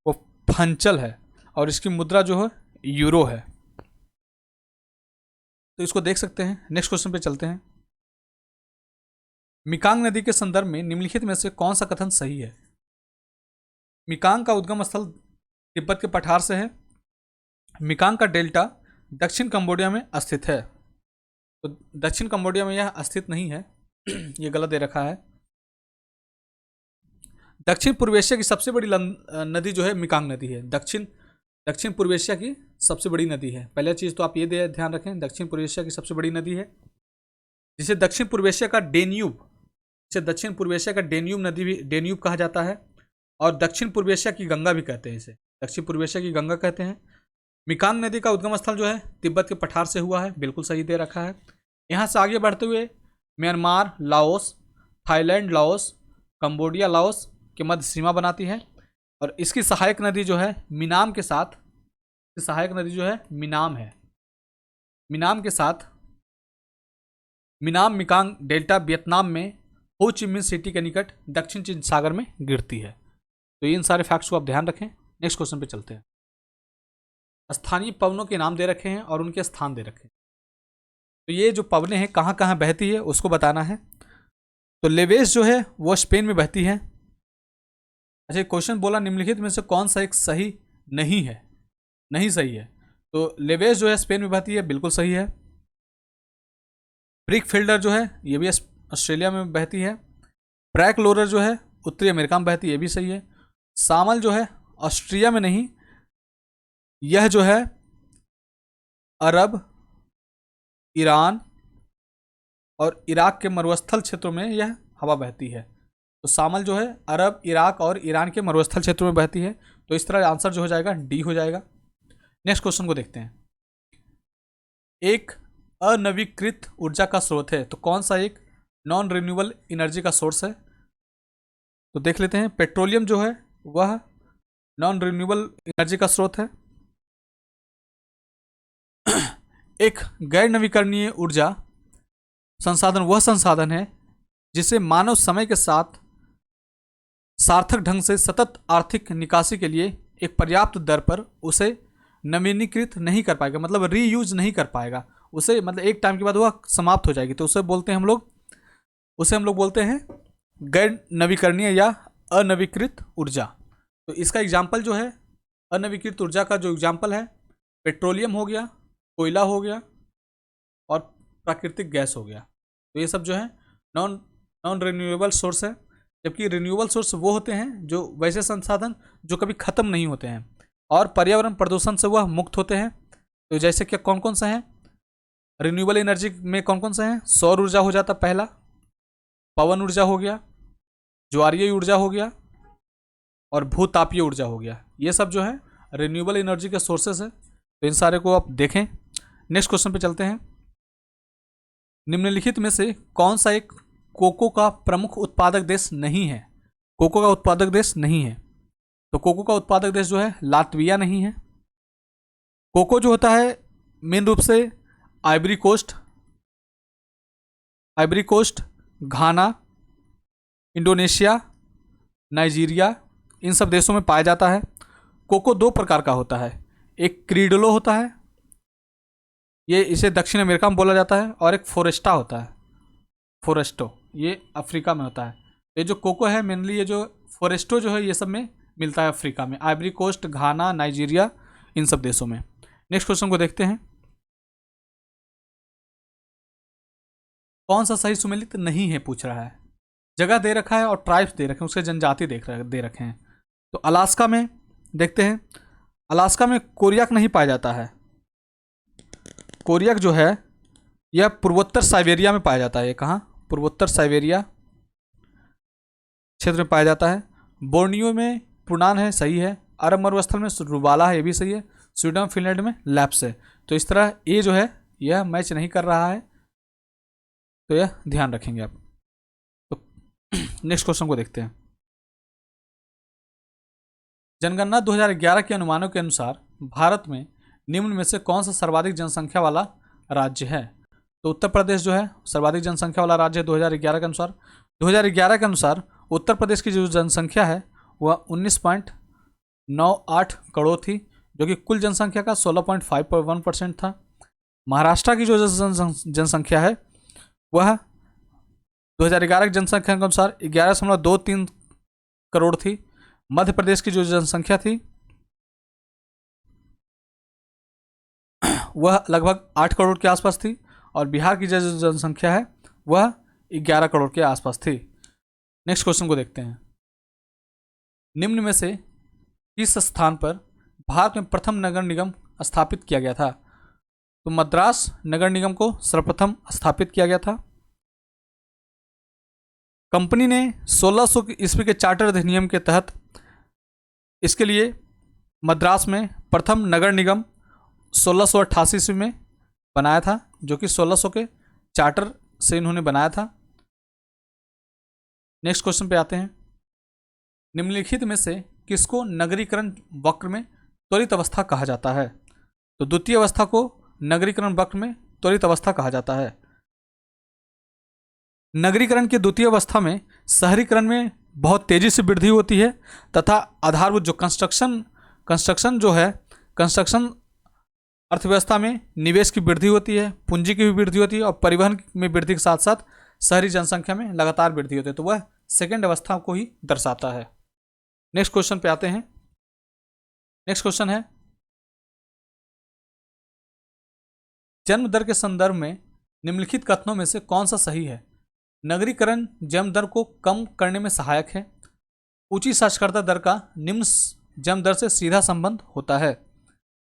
वो फंचल है और इसकी मुद्रा जो है यूरो है। तो इसको देख सकते हैं। नेक्स्ट क्वेश्चन पे चलते हैं। मिकांग नदी के संदर्भ में निम्नलिखित में से कौन सा कथन सही है? मिकांग का उद्गम स्थल तिब्बत के पठार से है। मिकांग का डेल्टा दक्षिण कंबोडिया में स्थित है। तो दक्षिण कंबोडिया में यह स्थित नहीं है, ये गलत दे रखा है। दक्षिण पूर्व एशिया की सबसे बड़ी नदी जो है मिकांग नदी है। दक्षिण पूर्व एशिया की सबसे बड़ी नदी है। पहला चीज़ तो आप ये ध्यान रखें, दक्षिण पूर्व एशिया की सबसे बड़ी नदी है, जिसे दक्षिण पूर्व एशिया का डेन्यूब नदी भी डेन्यूब कहा जाता है और दक्षिण पूर्व एशिया की गंगा भी कहते हैं। इसे दक्षिण पूर्व एशिया की गंगा कहते हैं। मिकांग नदी का उद्गम स्थल जो है तिब्बत के पठार से हुआ है, बिल्कुल सही दे रखा है। यहाँ से आगे बढ़ते हुए Myanmar, Laos, Thailand, Laos, Cambodia, Laos के मध्य सीमा बनाती है और इसकी सहायक नदी जो है मिनाम के साथ, मिनाम है। मिनाम के साथ मिनाम मिकांग डेल्टा वियतनाम में हो ची मिन्ह सिटी के निकट दक्षिण चीन सागर में गिरती है। तो इन सारे फैक्ट्स को आप ध्यान रखें। नेक्स्ट क्वेश्चन पे चलते हैं। स्थानीय पवनों के नाम दे रखे हैं और उनके स्थान दे रखे हैं। तो ये जो पवनें हैं कहाँ कहाँ बहती है उसको बताना है। तो लेवेस जो है वो स्पेन में बहती है। अच्छा, क्वेश्चन बोला निम्नलिखित में से कौन सा एक सही नहीं है? नहीं सही है। तो लेवेस जो है स्पेन में बहती है, बिल्कुल सही है। ब्रिक फिल्डर जो है ये भी ऑस्ट्रेलिया में बहती है। ब्रैक लोरर जो है उत्तरी अमेरिका में बहती है, ये भी सही है। सामल जो है ऑस्ट्रिया में नहीं, यह जो है अरब, ईरान और इराक के मरुस्थल क्षेत्रों में यह हवा बहती है। तो शामल जो है अरब, इराक और ईरान के मरुस्थल क्षेत्रों में बहती है। तो इस तरह आंसर जो हो जाएगा डी हो जाएगा। नेक्स्ट क्वेश्चन को देखते हैं। एक अनवीकृत ऊर्जा का स्रोत है, तो कौन सा एक नॉन रिन्यूएबल एनर्जी का सोर्स है? तो देख लेते हैं। पेट्रोलियम जो है वह नॉन रिन्यूएबल एनर्जी का स्रोत है। एक गैर नवीकरणीय ऊर्जा संसाधन वह संसाधन है जिसे मानव समय के साथ सार्थक ढंग से सतत आर्थिक निकासी के लिए एक पर्याप्त दर पर उसे नवीनीकृत नहीं कर पाएगा, मतलब रीयूज नहीं कर पाएगा उसे, मतलब एक टाइम के बाद वह समाप्त हो जाएगी। तो उसे बोलते हैं हम लोग, उसे हम लोग बोलते हैं गैर नवीकरणीय या अनवीकृत ऊर्जा। तो इसका एग्जाम्पल जो है, अनवीकृत ऊर्जा का जो एग्जाम्पल है, पेट्रोलियम हो गया, कोयला हो गया और प्राकृतिक गैस हो गया। तो ये सब जो है नॉन रिन्यूएबल सोर्स है। जबकि रिन्यूएबल सोर्स वो होते हैं जो वैसे संसाधन जो कभी ख़त्म नहीं होते हैं और पर्यावरण प्रदूषण से वह मुक्त होते हैं। तो जैसे कि कौन कौन सा है रिन्यूएबल एनर्जी में, कौन कौन सा है? सौर ऊर्जा हो जाता पहला, पवन ऊर्जा हो गया, ज्वारीय ऊर्जा हो गया और भूतापीय ऊर्जा हो गया। ये सब जो है रिन्यूएबल एनर्जी के सोर्सेस है। तो इन सारे को आप देखें। नेक्स्ट क्वेश्चन पे चलते हैं। निम्नलिखित में से कौन सा एक कोको का प्रमुख उत्पादक देश नहीं है? कोको का उत्पादक देश नहीं है। तो कोको का उत्पादक देश जो है लातविया नहीं है। कोको जो होता है मेन रूप से आइवरी कोस्ट, घाना, इंडोनेशिया, नाइजीरिया, इन सब देशों में पाया जाता है। कोको दो प्रकार का होता है, एक क्रीडलो होता है, ये इसे दक्षिण अमेरिका में बोला जाता है, और एक फोरेस्टा होता है, फोरेस्टो, ये अफ्रीका में होता है। ये जो कोको है मेनली, ये जो फोरेस्टो जो है ये सब में मिलता है अफ्रीका में, आइवरी कोस्ट, घाना, नाइजीरिया, इन सब देशों में। नेक्स्ट क्वेश्चन को देखते हैं। कौन सा सही सुमेलित नहीं है पूछ रहा है। जगह दे रखा है और ट्राइब्स दे रखे हैं, उसके जनजाति दे रखे हैं। तो अलास्का में देखते हैं, अलास्का में कोरियाक नहीं पाया जाता है। कोरियाक जो है यह पूर्वोत्तर साइबेरिया में पाया जाता है। ये कहाँ? पूर्वोत्तर साइबेरिया क्षेत्र में पाया जाता है। बोर्नियो में पुनान है, सही है। अरब मरुस्थल में रुबाला है, ये भी सही है। स्वीडन फिनलैंड में लैप्स है। तो इस तरह ये जो है यह मैच नहीं कर रहा है, तो यह ध्यान रखेंगे आप। तो नेक्स्ट क्वेश्चन को देखते हैं। जनगणना 2011 के अनुमानों के अनुसार भारत में निम्न में से कौन सा सर्वाधिक जनसंख्या वाला राज्य है? तो उत्तर प्रदेश जो है सर्वाधिक जनसंख्या वाला राज्य है 2011 के अनुसार। 2011 के अनुसार उत्तर प्रदेश की जो जनसंख्या है वह 19.98 करोड़ थी, जो कि कुल जनसंख्या का 16.51% था। महाराष्ट्र की जो जनसंख्या है वह 2011 की जनसंख्या के अनुसार 11.23 करोड़ थी। मध्य प्रदेश की जो जनसंख्या थी वह लगभग 8 करोड़ के आसपास थी, और बिहार की जो जनसंख्या है वह 11 करोड़ के आसपास थी। नेक्स्ट क्वेश्चन को देखते हैं। निम्न में से किस स्थान पर भारत में प्रथम नगर निगम स्थापित किया गया था? तो मद्रास नगर निगम को सर्वप्रथम स्थापित किया गया था। कंपनी ने 1600 ईस्वी के चार्टर अधिनियम के तहत इसके लिए मद्रास में प्रथम नगर निगम 1688 ईस्वी में बनाया था, जो कि 1600 के चार्टर से इन्होंने बनाया था। नेक्स्ट क्वेश्चन पे आते हैं। निम्नलिखित में से किसको नगरीकरण वक्र में त्वरित अवस्था कहा जाता है? तो द्वितीय अवस्था को नगरीकरण वक्र में त्वरित अवस्था कहा जाता है। नगरीकरण की द्वितीय अवस्था में शहरीकरण में बहुत तेजी से वृद्धि होती है, तथा आधारभूत जो कंस्ट्रक्शन अर्थव्यवस्था में निवेश की वृद्धि होती है, पूंजी की भी वृद्धि होती है, और परिवहन में वृद्धि के साथ साथ शहरी जनसंख्या में लगातार वृद्धि होती है। तो वह सेकेंड अवस्था को ही दर्शाता है। नेक्स्ट क्वेश्चन पे आते हैं। नेक्स्ट क्वेश्चन है, जन्म दर के संदर्भ में निम्नलिखित कथनों में से कौन सा सही है? नगरीकरण जन्म दर को कम करने में सहायक है। ऊंची साक्षरता दर का निम्न जन्म दर से सीधा संबंध होता है।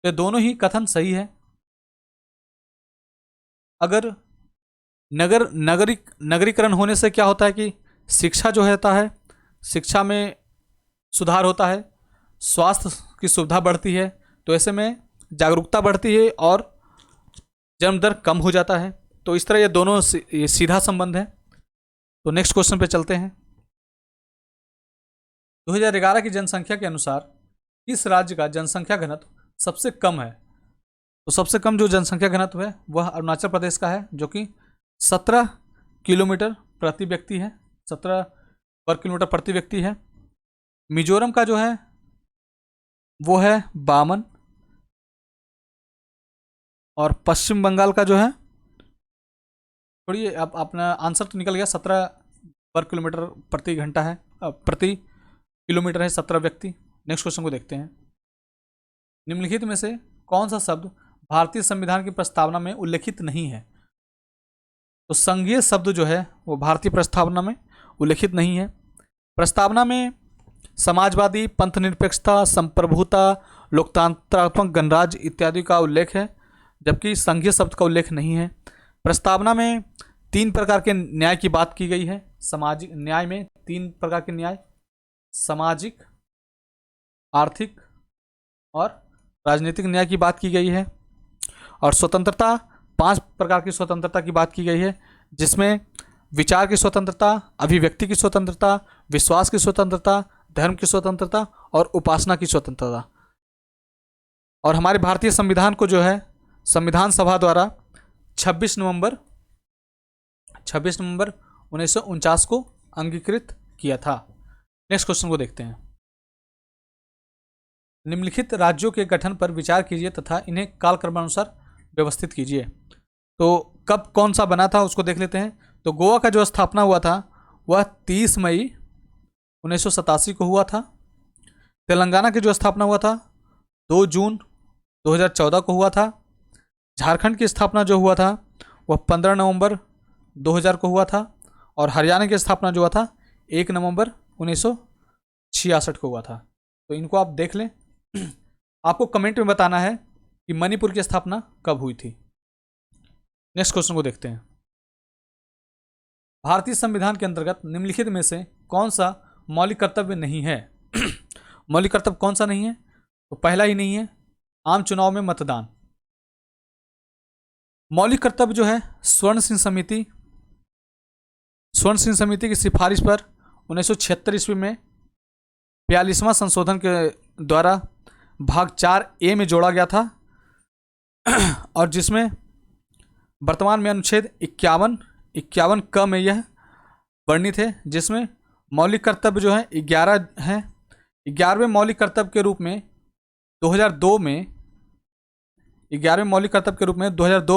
तो दोनों ही कथन सही है। अगर नगरीकरण होने से क्या होता है कि शिक्षा जो होता है, शिक्षा में सुधार होता है, स्वास्थ्य की सुविधा बढ़ती है, तो ऐसे में जागरूकता बढ़ती है और जन्म दर कम हो जाता है। तो इस तरह ये दोनों ये सीधा संबंध है। तो नेक्स्ट क्वेश्चन पे चलते हैं। 2011 की जनसंख्या के अनुसार किस राज्य का जनसंख्या घनत्व सबसे कम है? तो सबसे कम जो जनसंख्या घनत्व है वह अरुणाचल प्रदेश का है, जो कि 17 किलोमीटर प्रति व्यक्ति है, 17 वर्ग किलोमीटर प्रति व्यक्ति है। मिजोरम का जो है वो है 52, और पश्चिम बंगाल का जो है, थोड़ी अब अपना आंसर तो निकल गया, 17 वर्ग किलोमीटर प्रति घंटा है, प्रति किलोमीटर है 17 व्यक्ति। नेक्स्ट क्वेश्चन को देखते हैं। निम्नलिखित में से कौन सा शब्द भारतीय संविधान की प्रस्तावना में उल्लेखित नहीं है? तो संघीय शब्द जो है वो भारतीय प्रस्तावना में उल्लेखित नहीं है। प्रस्तावना में समाजवादी, पंथनिरपेक्षता, संप्रभुता, लोकतंत्रात्मक गणराज्य इत्यादि का उल्लेख है, जबकि संघीय शब्द का उल्लेख नहीं है। प्रस्तावना में 3 प्रकार के न्याय की बात की गई है। सामाजिक न्याय में 3 प्रकार के न्याय, सामाजिक, आर्थिक और राजनीतिक न्याय की बात की गई है। और स्वतंत्रता, 5 प्रकार की स्वतंत्रता की बात की गई है, जिसमें विचार की स्वतंत्रता, अभिव्यक्ति की स्वतंत्रता, विश्वास की स्वतंत्रता, धर्म की स्वतंत्रता और उपासना की स्वतंत्रता। और हमारे भारतीय संविधान को जो है संविधान सभा द्वारा 26 नवंबर 1949 को अंगीकृत किया था। नेक्स्ट क्वेश्चन को देखते हैं। निम्नलिखित राज्यों के गठन पर विचार कीजिए तथा इन्हें कालक्रमानुसार व्यवस्थित कीजिए। तो कब कौन सा बना था उसको देख लेते हैं। तो गोवा का जो स्थापना हुआ था वह 30 मई 1987 को हुआ था। तेलंगाना की जो स्थापना हुआ था 2 जून 2014 को हुआ था। झारखंड की स्थापना जो हुआ था वह 15 नवंबर 2000 को हुआ था। और हरियाणा की स्थापना जो हुआ था 1 नवंबर 1966 को हुआ था। तो इनको आप देख लें। आपको कमेंट में बताना है कि मणिपुर की स्थापना कब हुई थी। नेक्स्ट क्वेश्चन को देखते हैं। भारतीय संविधान के अंतर्गत निम्नलिखित में से कौन सा मौलिक कर्तव्य नहीं है? मौलिक कर्तव्य कौन सा नहीं है? तो पहला ही नहीं है, आम चुनाव में मतदान। मौलिक कर्तव्य जो है स्वर्ण सिंह समिति की सिफारिश पर 1976 ईस्वी में 42वां संशोधन के द्वारा भाग 4A में जोड़ा गया था, और जिसमें वर्तमान में अनुच्छेद 51 क में यह वर्णित है, जिसमें मौलिक कर्तव्य जो है 11 हैं। 11वें मौलिक कर्तव्य के रूप में 2002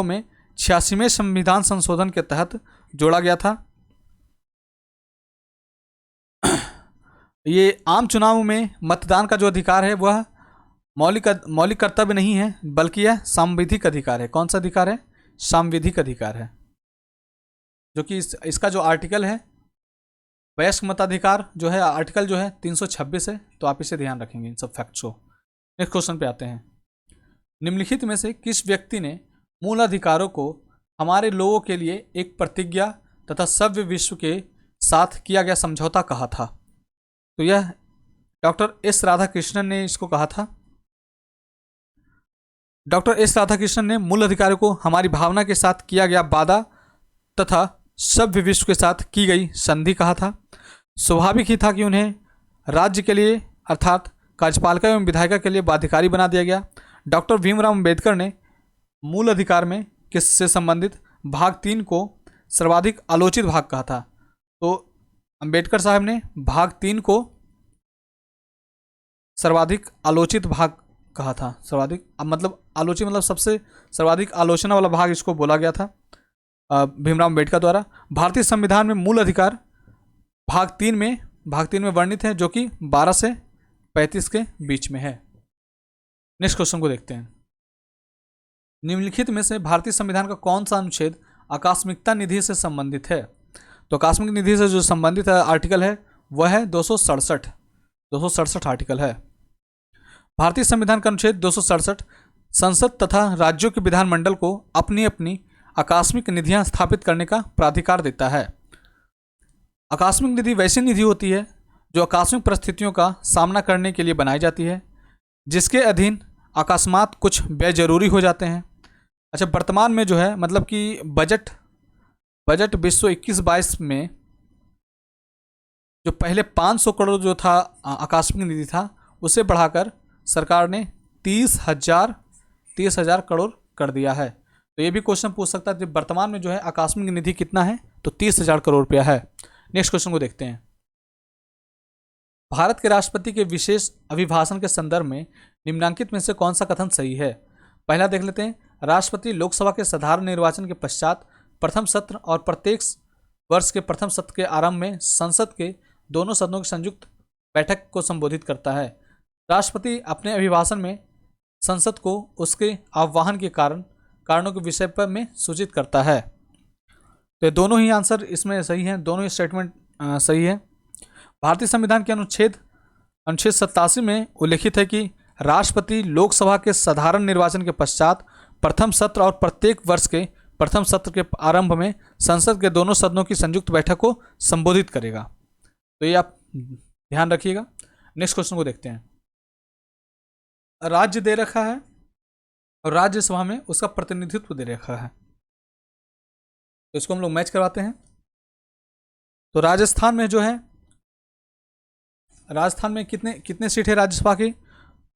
में 86वें संविधान संशोधन के तहत जोड़ा गया था। ये आम चुनाव में मतदान का जो अधिकार है वह मौलिक कर्तव्य नहीं है, बल्कि यह सांविधिक अधिकार है। कौन सा अधिकार है? सांविधिक अधिकार है, जो कि इसका जो आर्टिकल है, वयस्क मताधिकार जो है आर्टिकल जो है 326 है। तो आप इसे ध्यान रखेंगे इन सब फैक्ट्स को। नेक्स्ट क्वेश्चन पे आते हैं। निम्नलिखित में से किस व्यक्ति ने मूल अधिकारों को हमारे लोगों के लिए एक प्रतिज्ञा तथा सभ्य विश्व के साथ किया गया समझौता कहा था? तो यह डॉक्टर एस राधाकृष्णन ने इसको कहा था। डॉक्टर एस राधाकृष्णन ने मूल अधिकारों को हमारी भावना के साथ किया गया वादा तथा सभ्य विश्व के साथ की गई संधि कहा था। स्वाभाविक ही था कि उन्हें राज्य के लिए अर्थात कार्यपालिका एवं विधायिका के लिए बाध्यकारी बना दिया गया। डॉक्टर भीमराव अंबेडकर ने मूल अधिकार में किससे संबंधित भाग 3 को सर्वाधिक आलोचित भाग कहा था? तो अंबेडकर साहब ने भाग 3 को सर्वाधिक आलोचित भाग कहा था। सर्वाधिक मतलब आलोचित मतलब सबसे सर्वाधिक आलोचना वाला भाग इसको बोला गया था भीमराव अंबेडकर द्वारा। भारतीय संविधान में मूल अधिकार भाग 3 में वर्णित है, जो कि 12 से 35 के बीच में है। नेक्स्ट क्वेश्चन को देखते हैं। निम्नलिखित में से भारतीय संविधान का कौन सा अनुच्छेद आकस्मिकता निधि से संबंधित है? तो आकस्मिक निधि से जो संबंधित आर्टिकल है वह है 267 आर्टिकल है। भारतीय संविधान का अनुच्छेद 267 संसद तथा राज्यों के विधानमंडल को अपनी अपनी आकस्मिक निधियां स्थापित करने का प्राधिकार देता है। आकस्मिक निधि वैसी निधि होती है जो आकस्मिक परिस्थितियों का सामना करने के लिए बनाई जाती है, जिसके अधीन अकस्मात कुछ व्यय जरूरी हो जाते हैं। अच्छा, वर्तमान में जो है मतलब कि बजट विश्व 21-22 में जो पहले 500 करोड़ जो था आकस्मिक निधि था, उसे बढ़ाकर सरकार ने 30,000 करोड़ कर दिया है। तो ये भी क्वेश्चन पूछ सकता है कि वर्तमान में जो है आकस्मिक निधि कितना है, तो 30,000 करोड़ रुपया है। नेक्स्ट क्वेश्चन को देखते हैं। भारत के राष्ट्रपति के विशेष अभिभाषण के संदर्भ में निम्नलिखित में से कौन सा कथन सही है? पहला देख लेते हैं। राष्ट्रपति लोकसभा के साधारण निर्वाचन के पश्चात प्रथम सत्र और प्रत्येक वर्ष के प्रथम सत्र के आरंभ में संसद के दोनों सदनों की संयुक्त बैठक को संबोधित करता है। राष्ट्रपति अपने अभिभाषण में संसद को उसके आह्वान के कारणों के विषय पर में सूचित करता है। तो दोनों ही आंसर इसमें सही हैं, दोनों ही स्टेटमेंट सही है। भारतीय संविधान के अनुच्छेद 87 में उल्लेखित है कि राष्ट्रपति लोकसभा के साधारण निर्वाचन के पश्चात प्रथम सत्र और प्रत्येक वर्ष के प्रथम सत्र के आरंभ में संसद के दोनों सदनों की संयुक्त बैठक को संबोधित करेगा। तो ये आप ध्यान रखिएगा। नेक्स्ट क्वेश्चन को देखते हैं। राज्य दे रखा है और राज्यसभा में उसका प्रतिनिधित्व दे रखा है, तो इसको हम लोग मैच करवाते हैं। तो राजस्थान में जो है, राजस्थान में कितने सीट है राज्यसभा की?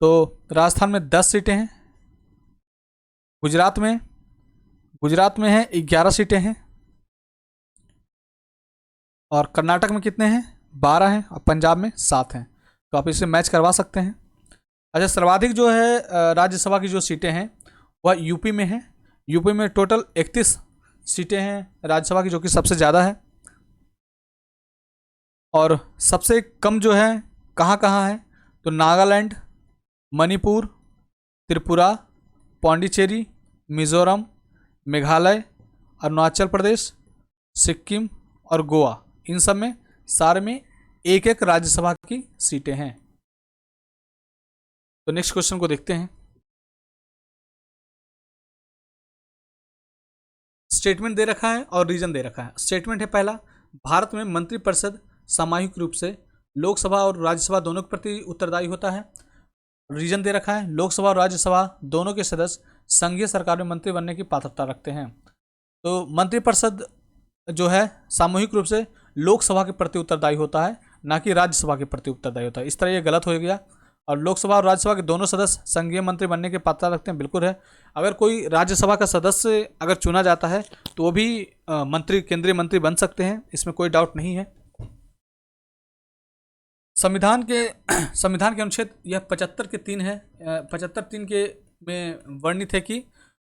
तो राजस्थान में 10 सीटें हैं। गुजरात में है 11 सीटें हैं। और कर्नाटक में कितने हैं? 12 हैं। और पंजाब में 7 हैं। तो आप इसे मैच करवा सकते हैं। अच्छा, सर्वाधिक जो है राज्यसभा की जो सीटें हैं वह यूपी में है। यूपी में टोटल 31 सीटें हैं राज्यसभा की, जो कि सबसे ज़्यादा है। और सबसे कम जो है कहाँ है? तो नागालैंड, मणिपुर, त्रिपुरा, पौंडीचेरी, मिज़ोरम, मेघालय, अरुणाचल प्रदेश, सिक्किम और गोवा, इन सब में सारे में एक एक राज्यसभा की सीटें हैं। तो नेक्स्ट क्वेश्चन को देखते हैं। स्टेटमेंट दे रखा है और रीजन दे रखा है। स्टेटमेंट है पहला, भारत में मंत्रिपरिषद सामूहिक रूप से लोकसभा और राज्यसभा दोनों के प्रति उत्तरदायी होता है। रीजन दे रखा है, लोकसभा और राज्यसभा दोनों के सदस्य संघीय सरकार में मंत्री बनने की पात्रता रखते हैं। तो मंत्रिपरिषद जो है सामूहिक रूप से लोकसभा के प्रति उत्तरदायी होता है, ना कि राज्यसभा के प्रति उत्तरदायी होता है। इस तरह ये गलत हो गया। और लोकसभा और राज्यसभा के दोनों सदस्य संघीय मंत्री बनने की पात्रता रखते हैं, बिल्कुल है। अगर कोई राज्यसभा का सदस्य अगर चुना जाता है तो वो भी केंद्रीय मंत्री बन सकते हैं, इसमें कोई डाउट नहीं है। संविधान के अनुच्छेद यह 75 के 3 है। 75(3) के में वर्णित है कि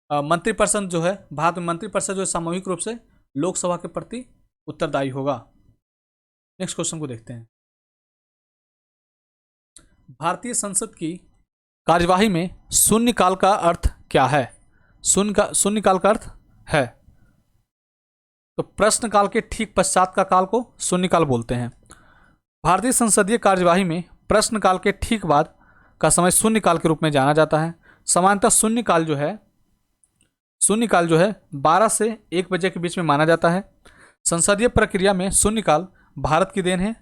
मंत्रिपरिषद जो है, भारत में मंत्रिपरिषद जो सामूहिक रूप से लोकसभा के प्रति उत्तरदायी होगा। नेक्स्ट क्वेश्चन को देखते हैं। भारतीय संसद की कार्यवाही में शून्यकाल का अर्थ क्या है? शून्यकाल का अर्थ है, तो प्रश्नकाल के ठीक पश्चात का काल को शून्यकाल बोलते हैं। भारतीय संसदीय कार्यवाही में प्रश्नकाल के ठीक बाद का समय शून्यकाल के रूप में जाना जाता है। सामान्यतः शून्यकाल जो है 12 से 1 बजे के बीच में माना जाता है। संसदीय प्रक्रिया में शून्यकाल भारत की देन है।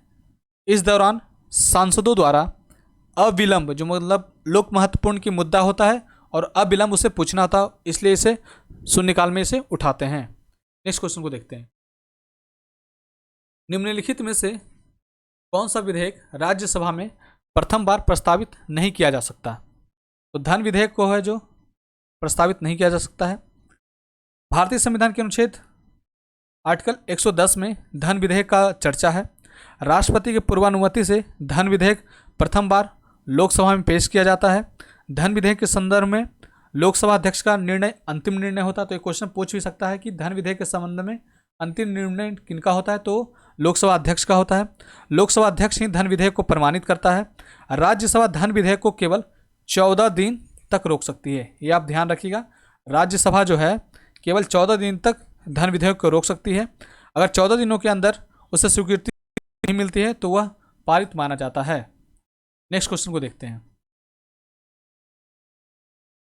इस दौरान सांसदों द्वारा अविलंब, जो मतलब लोक महत्वपूर्ण की मुद्दा होता है और अविलंब उसे पूछना होता है, इसलिए इसे शून्यकाल में इसे उठाते हैं। नेक्स्ट क्वेश्चन को देखते हैं। निम्नलिखित में से कौन सा विधेयक राज्यसभा में प्रथम बार प्रस्तावित नहीं किया जा सकता? तो धन विधेयक को है जो प्रस्तावित नहीं किया जा सकता है। भारतीय संविधान के अनुच्छेद आर्टिकल 110 में धन विधेयक का चर्चा है। राष्ट्रपति के पूर्वानुमति से धन विधेयक प्रथम बार लोकसभा में पेश किया जाता है। धन विधेयक के संदर्भ में लोकसभा अध्यक्ष का निर्णय अंतिम निर्णय होता है। तो एक क्वेश्चन पूछ भी सकता है कि धन विधेयक के संबंध में अंतिम निर्णय किनका होता है? तो लोकसभा अध्यक्ष का होता है। लोकसभा अध्यक्ष ही धन विधेयक को प्रमाणित करता है। राज्यसभा धन विधेयक को केवल 14 दिन तक रोक सकती है, ये आप ध्यान रखिएगा। राज्यसभा जो है केवल 14 दिन तक धन विधेयक को रोक सकती है। अगर 14 दिनों के अंदर उसे स्वीकृति नहीं मिलती है तो वह पारित माना जाता है। नेक्स्ट क्वेश्चन को देखते हैं।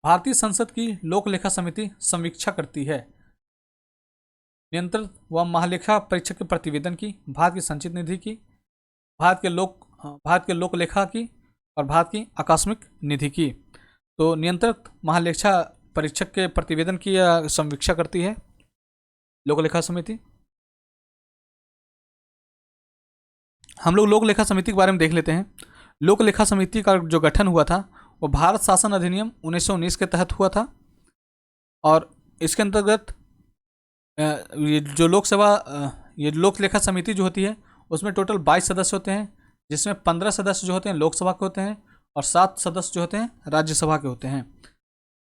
भारतीय संसद की लोक लेखा समिति समीक्षा करती है। नियंत्रण व महालेखा परीक्षक के प्रतिवेदन की, भारत की संचित निधि की, भारत के लोक लेखा की और भारत की आकस्मिक निधि की। तो नियंत्रक महालेखा परीक्षक के प्रतिवेदन की समीक्षा करती है लोक लेखा समिति। हम लोग लोक लेखा समिति के बारे में देख लेते हैं। लोक लेखा समिति का जो गठन हुआ था वो भारत शासन अधिनियम 1919 के तहत हुआ था और इसके अंतर्गत ये जो ये लोक लेखा समिति जो होती है उसमें टोटल 22 सदस्य होते हैं, जिसमें 15 सदस्य जो होते हैं लोकसभा के होते हैं और 7 सदस्य जो होते हैं राज्यसभा के होते हैं।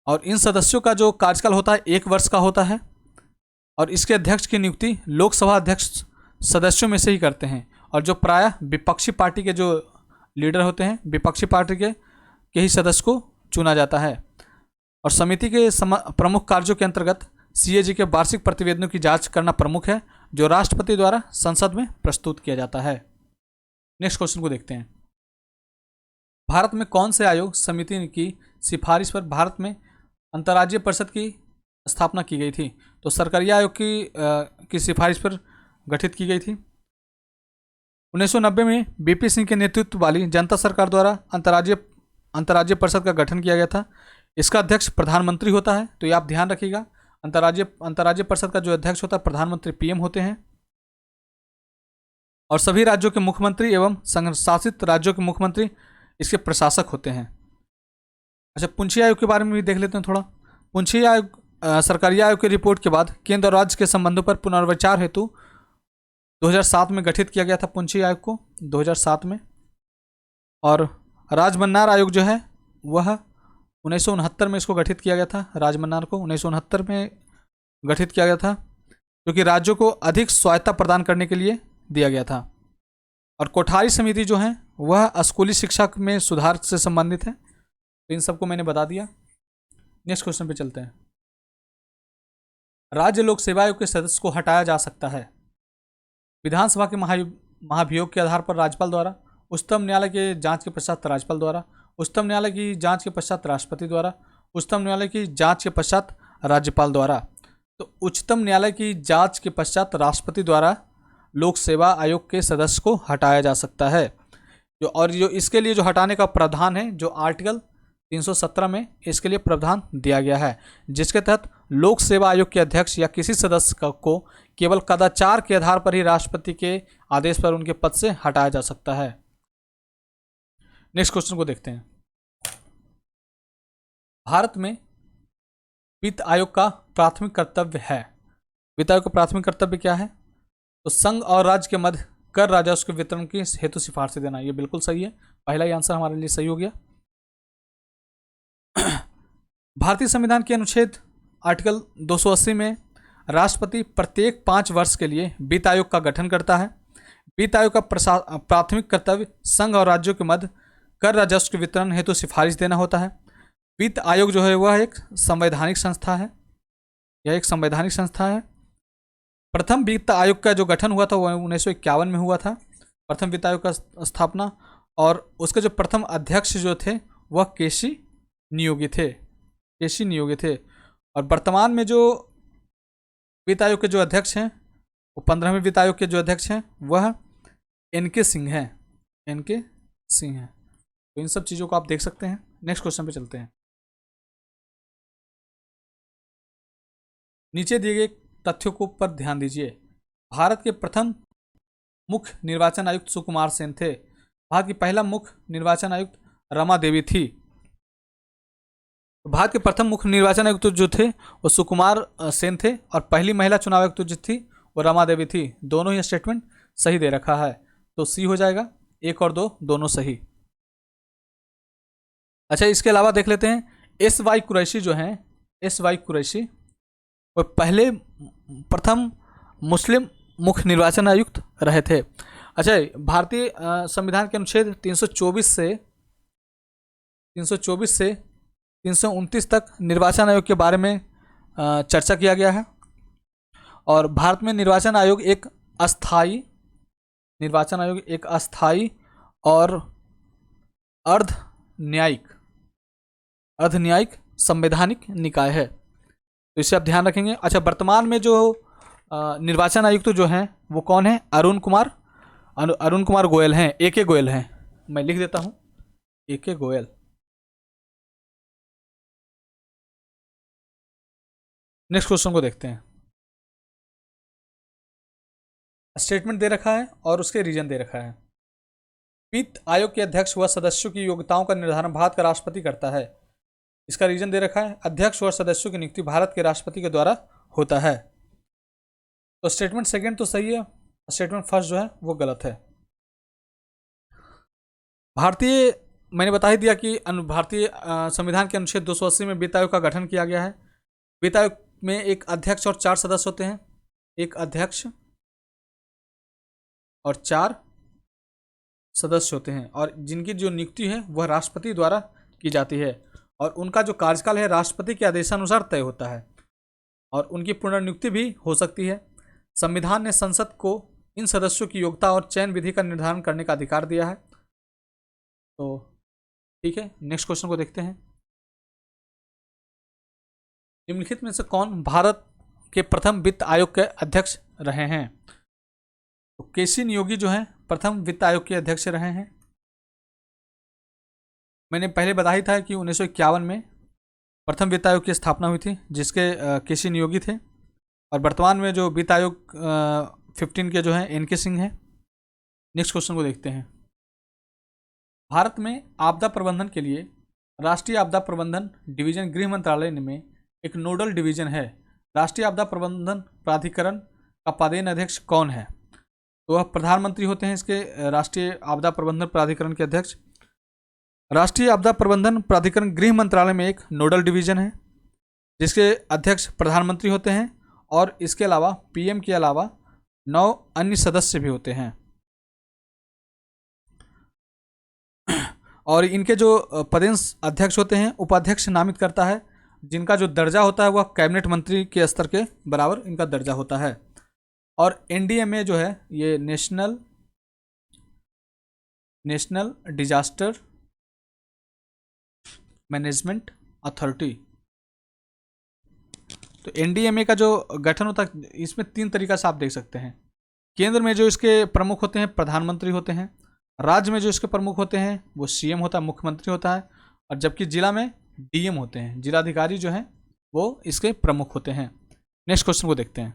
और इन सदस्यों का जो कार्यकाल होता है 1 वर्ष का होता है और इसके अध्यक्ष की नियुक्ति लोकसभा अध्यक्ष सदस्यों में से ही करते हैं और जो प्रायः विपक्षी पार्टी के जो लीडर होते हैं विपक्षी पार्टी के ही सदस्य को चुना जाता है। और समिति के प्रमुख कार्यों के अंतर्गत सीएजी के वार्षिक प्रतिवेदनों की जांच करना प्रमुख है, जो राष्ट्रपति द्वारा संसद में प्रस्तुत किया जाता है। नेक्स्ट क्वेश्चन को देखते हैं। भारत में कौन से आयोग समिति की सिफारिश पर भारत में अंतर्राज्यीय परिषद की स्थापना की गई थी? तो सरकारी आयोग की सिफारिश पर गठित की गई थी। 1990 में बीपी सिंह के नेतृत्व वाली जनता सरकार द्वारा अंतर्राज्यीय परिषद का गठन किया गया था। इसका अध्यक्ष प्रधानमंत्री होता है, तो ये आप ध्यान रखिएगा। अंतर्राज्यीय परिषद का जो अध्यक्ष होता है प्रधानमंत्री पीएम होते हैं और सभी राज्यों के मुख्यमंत्री एवं संघ शासित राज्यों के मुख्यमंत्री इसके प्रशासक होते हैं। अच्छा, पुंछी आयोग के बारे में भी देख लेते हैं थोड़ा। पुंछी आयोग सरकारी आयोग की रिपोर्ट के बाद केंद्र और राज्य के संबंधों पर पुनर्विचार हेतु 2007 में गठित किया गया था पुंछी आयोग को, 2007 में। और राजमन्नार आयोग जो है वह 1969 में इसको गठित किया गया था। राजमन्नार को 1969 में गठित किया गया था, क्योंकि राज्यों को अधिक स्वायत्तता प्रदान करने के लिए दिया गया था। और कोठारी समिति जो है वह स्कूली शिक्षा में सुधार से संबंधित है। तो इन सबको मैंने बता दिया। नेक्स्ट क्वेश्चन पे चलते हैं। राज्य लोक सेवा आयोग के सदस्य को हटाया जा सकता है विधानसभा के महाभियोग के आधार पर राज्यपाल द्वारा, उच्चतम न्यायालय के जांच के पश्चात राज्यपाल द्वारा, उच्चतम न्यायालय की जांच के पश्चात राष्ट्रपति द्वारा, उच्चतम न्यायालय की जांच के पश्चात राज्यपाल द्वारा। तो उच्चतम न्यायालय की जांच के पश्चात राष्ट्रपति द्वारा लोक सेवा आयोग के सदस्य को हटाया जा सकता है। जो इसके लिए जो हटाने का प्रावधान है, जो आर्टिकल 317 में इसके लिए प्रावधान दिया गया है, जिसके तहत लोक सेवा आयोग के अध्यक्ष या किसी सदस्य को केवल कदाचार के आधार पर ही राष्ट्रपति के आदेश पर उनके पद से हटाया जा सकता है। नेक्स्ट क्वेश्चन को देखते हैं। भारत में वित्त आयोग का प्राथमिक कर्तव्य है। वित्त आयोग का प्राथमिक कर्तव्य क्या है? तो संघ और राज्य के मध्य कर राजस्व के वितरण की हेतु सिफारिश देना। ये बिल्कुल सही है, पहला ही आंसर हमारे लिए सही हो गया। भारतीय संविधान के अनुच्छेद आर्टिकल 280 में राष्ट्रपति प्रत्येक 5 वर्ष के लिए वित्त आयोग का गठन करता है। वित्त आयोग का प्राथमिक कर्तव्य संघ और राज्यों के मध्य कर राजस्व के वितरण हेतु सिफारिश देना होता है। वित्त आयोग जो है वह एक संवैधानिक संस्था है। यह एक संवैधानिक संस्था है। प्रथम वित्त आयोग का जो गठन हुआ था वह 1951 में हुआ था, प्रथम वित्त आयोग का स्थापना। और उसके जो प्रथम अध्यक्ष जो थे वह केसी नियोगी थे। और वर्तमान में जो वित्त आयोग के जो अध्यक्ष हैं वो 15वें वित्त आयोग के जो अध्यक्ष हैं वह एनके सिंह हैं। तो इन सब चीज़ों को आप देख सकते हैं। नेक्स्ट क्वेश्चन पे चलते हैं। नीचे दिए गए तथ्यों को पर ध्यान दीजिए। भारत के प्रथम मुख्य निर्वाचन आयुक्त सुकुमार सेन थे। भारत की पहला मुख्य निर्वाचन आयुक्त रमा देवी थी। भारत के प्रथम मुख्य निर्वाचन आयुक्त जो थे वो सुकुमार सेन थे और पहली महिला चुनाव आयुक्त जो थी वो रमा देवी थी। दोनों ही स्टेटमेंट सही दे रखा है, तो सी हो जाएगा। 1 और 2 दोनों सही। अच्छा, इसके अलावा देख लेते हैं एस.वाई. कुरैशी जो हैं, एस.वाई. कुरैशी वो पहले प्रथम मुस्लिम मुख्य निर्वाचन आयुक्त रहे थे। अच्छा, भारतीय संविधान के अनुच्छेद 324 से 329 तक निर्वाचन आयोग के बारे में चर्चा किया गया है। और भारत में निर्वाचन आयोग एक अस्थायी और अर्धन्यायिक संवैधानिक निकाय है, तो इसे आप ध्यान रखेंगे। अच्छा, वर्तमान में जो निर्वाचन आयुक्त जो हैं वो कौन है? अरुण कुमार गोयल हैं, AK गोयल हैं। मैं लिख देता हूँ, AK गोयल। नेक्स्ट क्वेश्चन को देखते हैं। स्टेटमेंट दे रखा है और उसके रीजन दे रखा है। वित्त आयोग के अध्यक्ष व सदस्यों की योग्यताओं का निर्धारण भारत का राष्ट्रपति करता है। इसका रीजन दे रखा है, अध्यक्ष और सदस्यों की नियुक्ति भारत के राष्ट्रपति के द्वारा होता है। तो स्टेटमेंट सेकंड तो सही है, स्टेटमेंट फर्स्ट जो है वो गलत है। मैंने बता ही दिया कि भारतीय संविधान के अनुच्छेद 280 में वित्त आयोग का गठन किया गया है। वित्त आयोग में एक अध्यक्ष और 4 सदस्य होते हैं, एक अध्यक्ष और 4 सदस्य होते हैं, और जिनकी जो नियुक्ति है वह राष्ट्रपति द्वारा की जाती है, और उनका जो कार्यकाल है राष्ट्रपति के आदेशानुसार तय होता है, और उनकी पुनर्नियुक्ति भी हो सकती है। संविधान ने संसद को इन सदस्यों की योग्यता और चयन विधि का निर्धारण करने का अधिकार दिया है। तो ठीक है, नेक्स्ट क्वेश्चन को देखते हैं। निम्नलिखित में से कौन भारत के प्रथम वित्त आयोग के अध्यक्ष रहे हैं? तो केसी नियोगी जो हैं प्रथम वित्त आयोग के अध्यक्ष रहे हैं। मैंने पहले बताया था कि 1951 में प्रथम वित्त आयोग की स्थापना हुई थी, जिसके केसी नियोगी थे, और वर्तमान में जो वित्त आयोग 15 के जो हैं NK सिंह हैं। नेक्स्ट क्वेश्चन को देखते हैं। भारत में आपदा प्रबंधन के लिए राष्ट्रीय आपदा प्रबंधन डिवीजन गृह मंत्रालय में एक नोडल डिवीजन है। राष्ट्रीय आपदा प्रबंधन प्राधिकरण का पदेन अध्यक्ष कौन है? तो वह प्रधानमंत्री होते हैं इसके राष्ट्रीय आपदा प्रबंधन प्राधिकरण के अध्यक्ष। राष्ट्रीय आपदा प्रबंधन प्राधिकरण गृह मंत्रालय में एक नोडल डिवीजन है, जिसके अध्यक्ष प्रधानमंत्री होते हैं, और इसके अलावा PM के अलावा 9 अन्य सदस्य भी होते हैं। और इनके जो पदेन अध्यक्ष होते हैं उपाध्यक्ष नामित करता है, जिनका जो दर्जा होता है वह कैबिनेट मंत्री के स्तर के बराबर इनका दर्जा होता है। और NDMA जो है ये नेशनल डिजास्टर मैनेजमेंट अथॉरिटी। तो NDMA का जो गठन होता है इसमें 3 तरीका से आप देख सकते हैं। केंद्र में जो इसके प्रमुख होते हैं प्रधानमंत्री होते हैं, राज्य में जो इसके प्रमुख होते हैं वो CM होता है, मुख्यमंत्री होता है, और जबकि जिला में DM होते हैं, जिलाधिकारी जो हैं वो इसके प्रमुख होते हैं। नेक्स्ट क्वेश्चन को देखते हैं।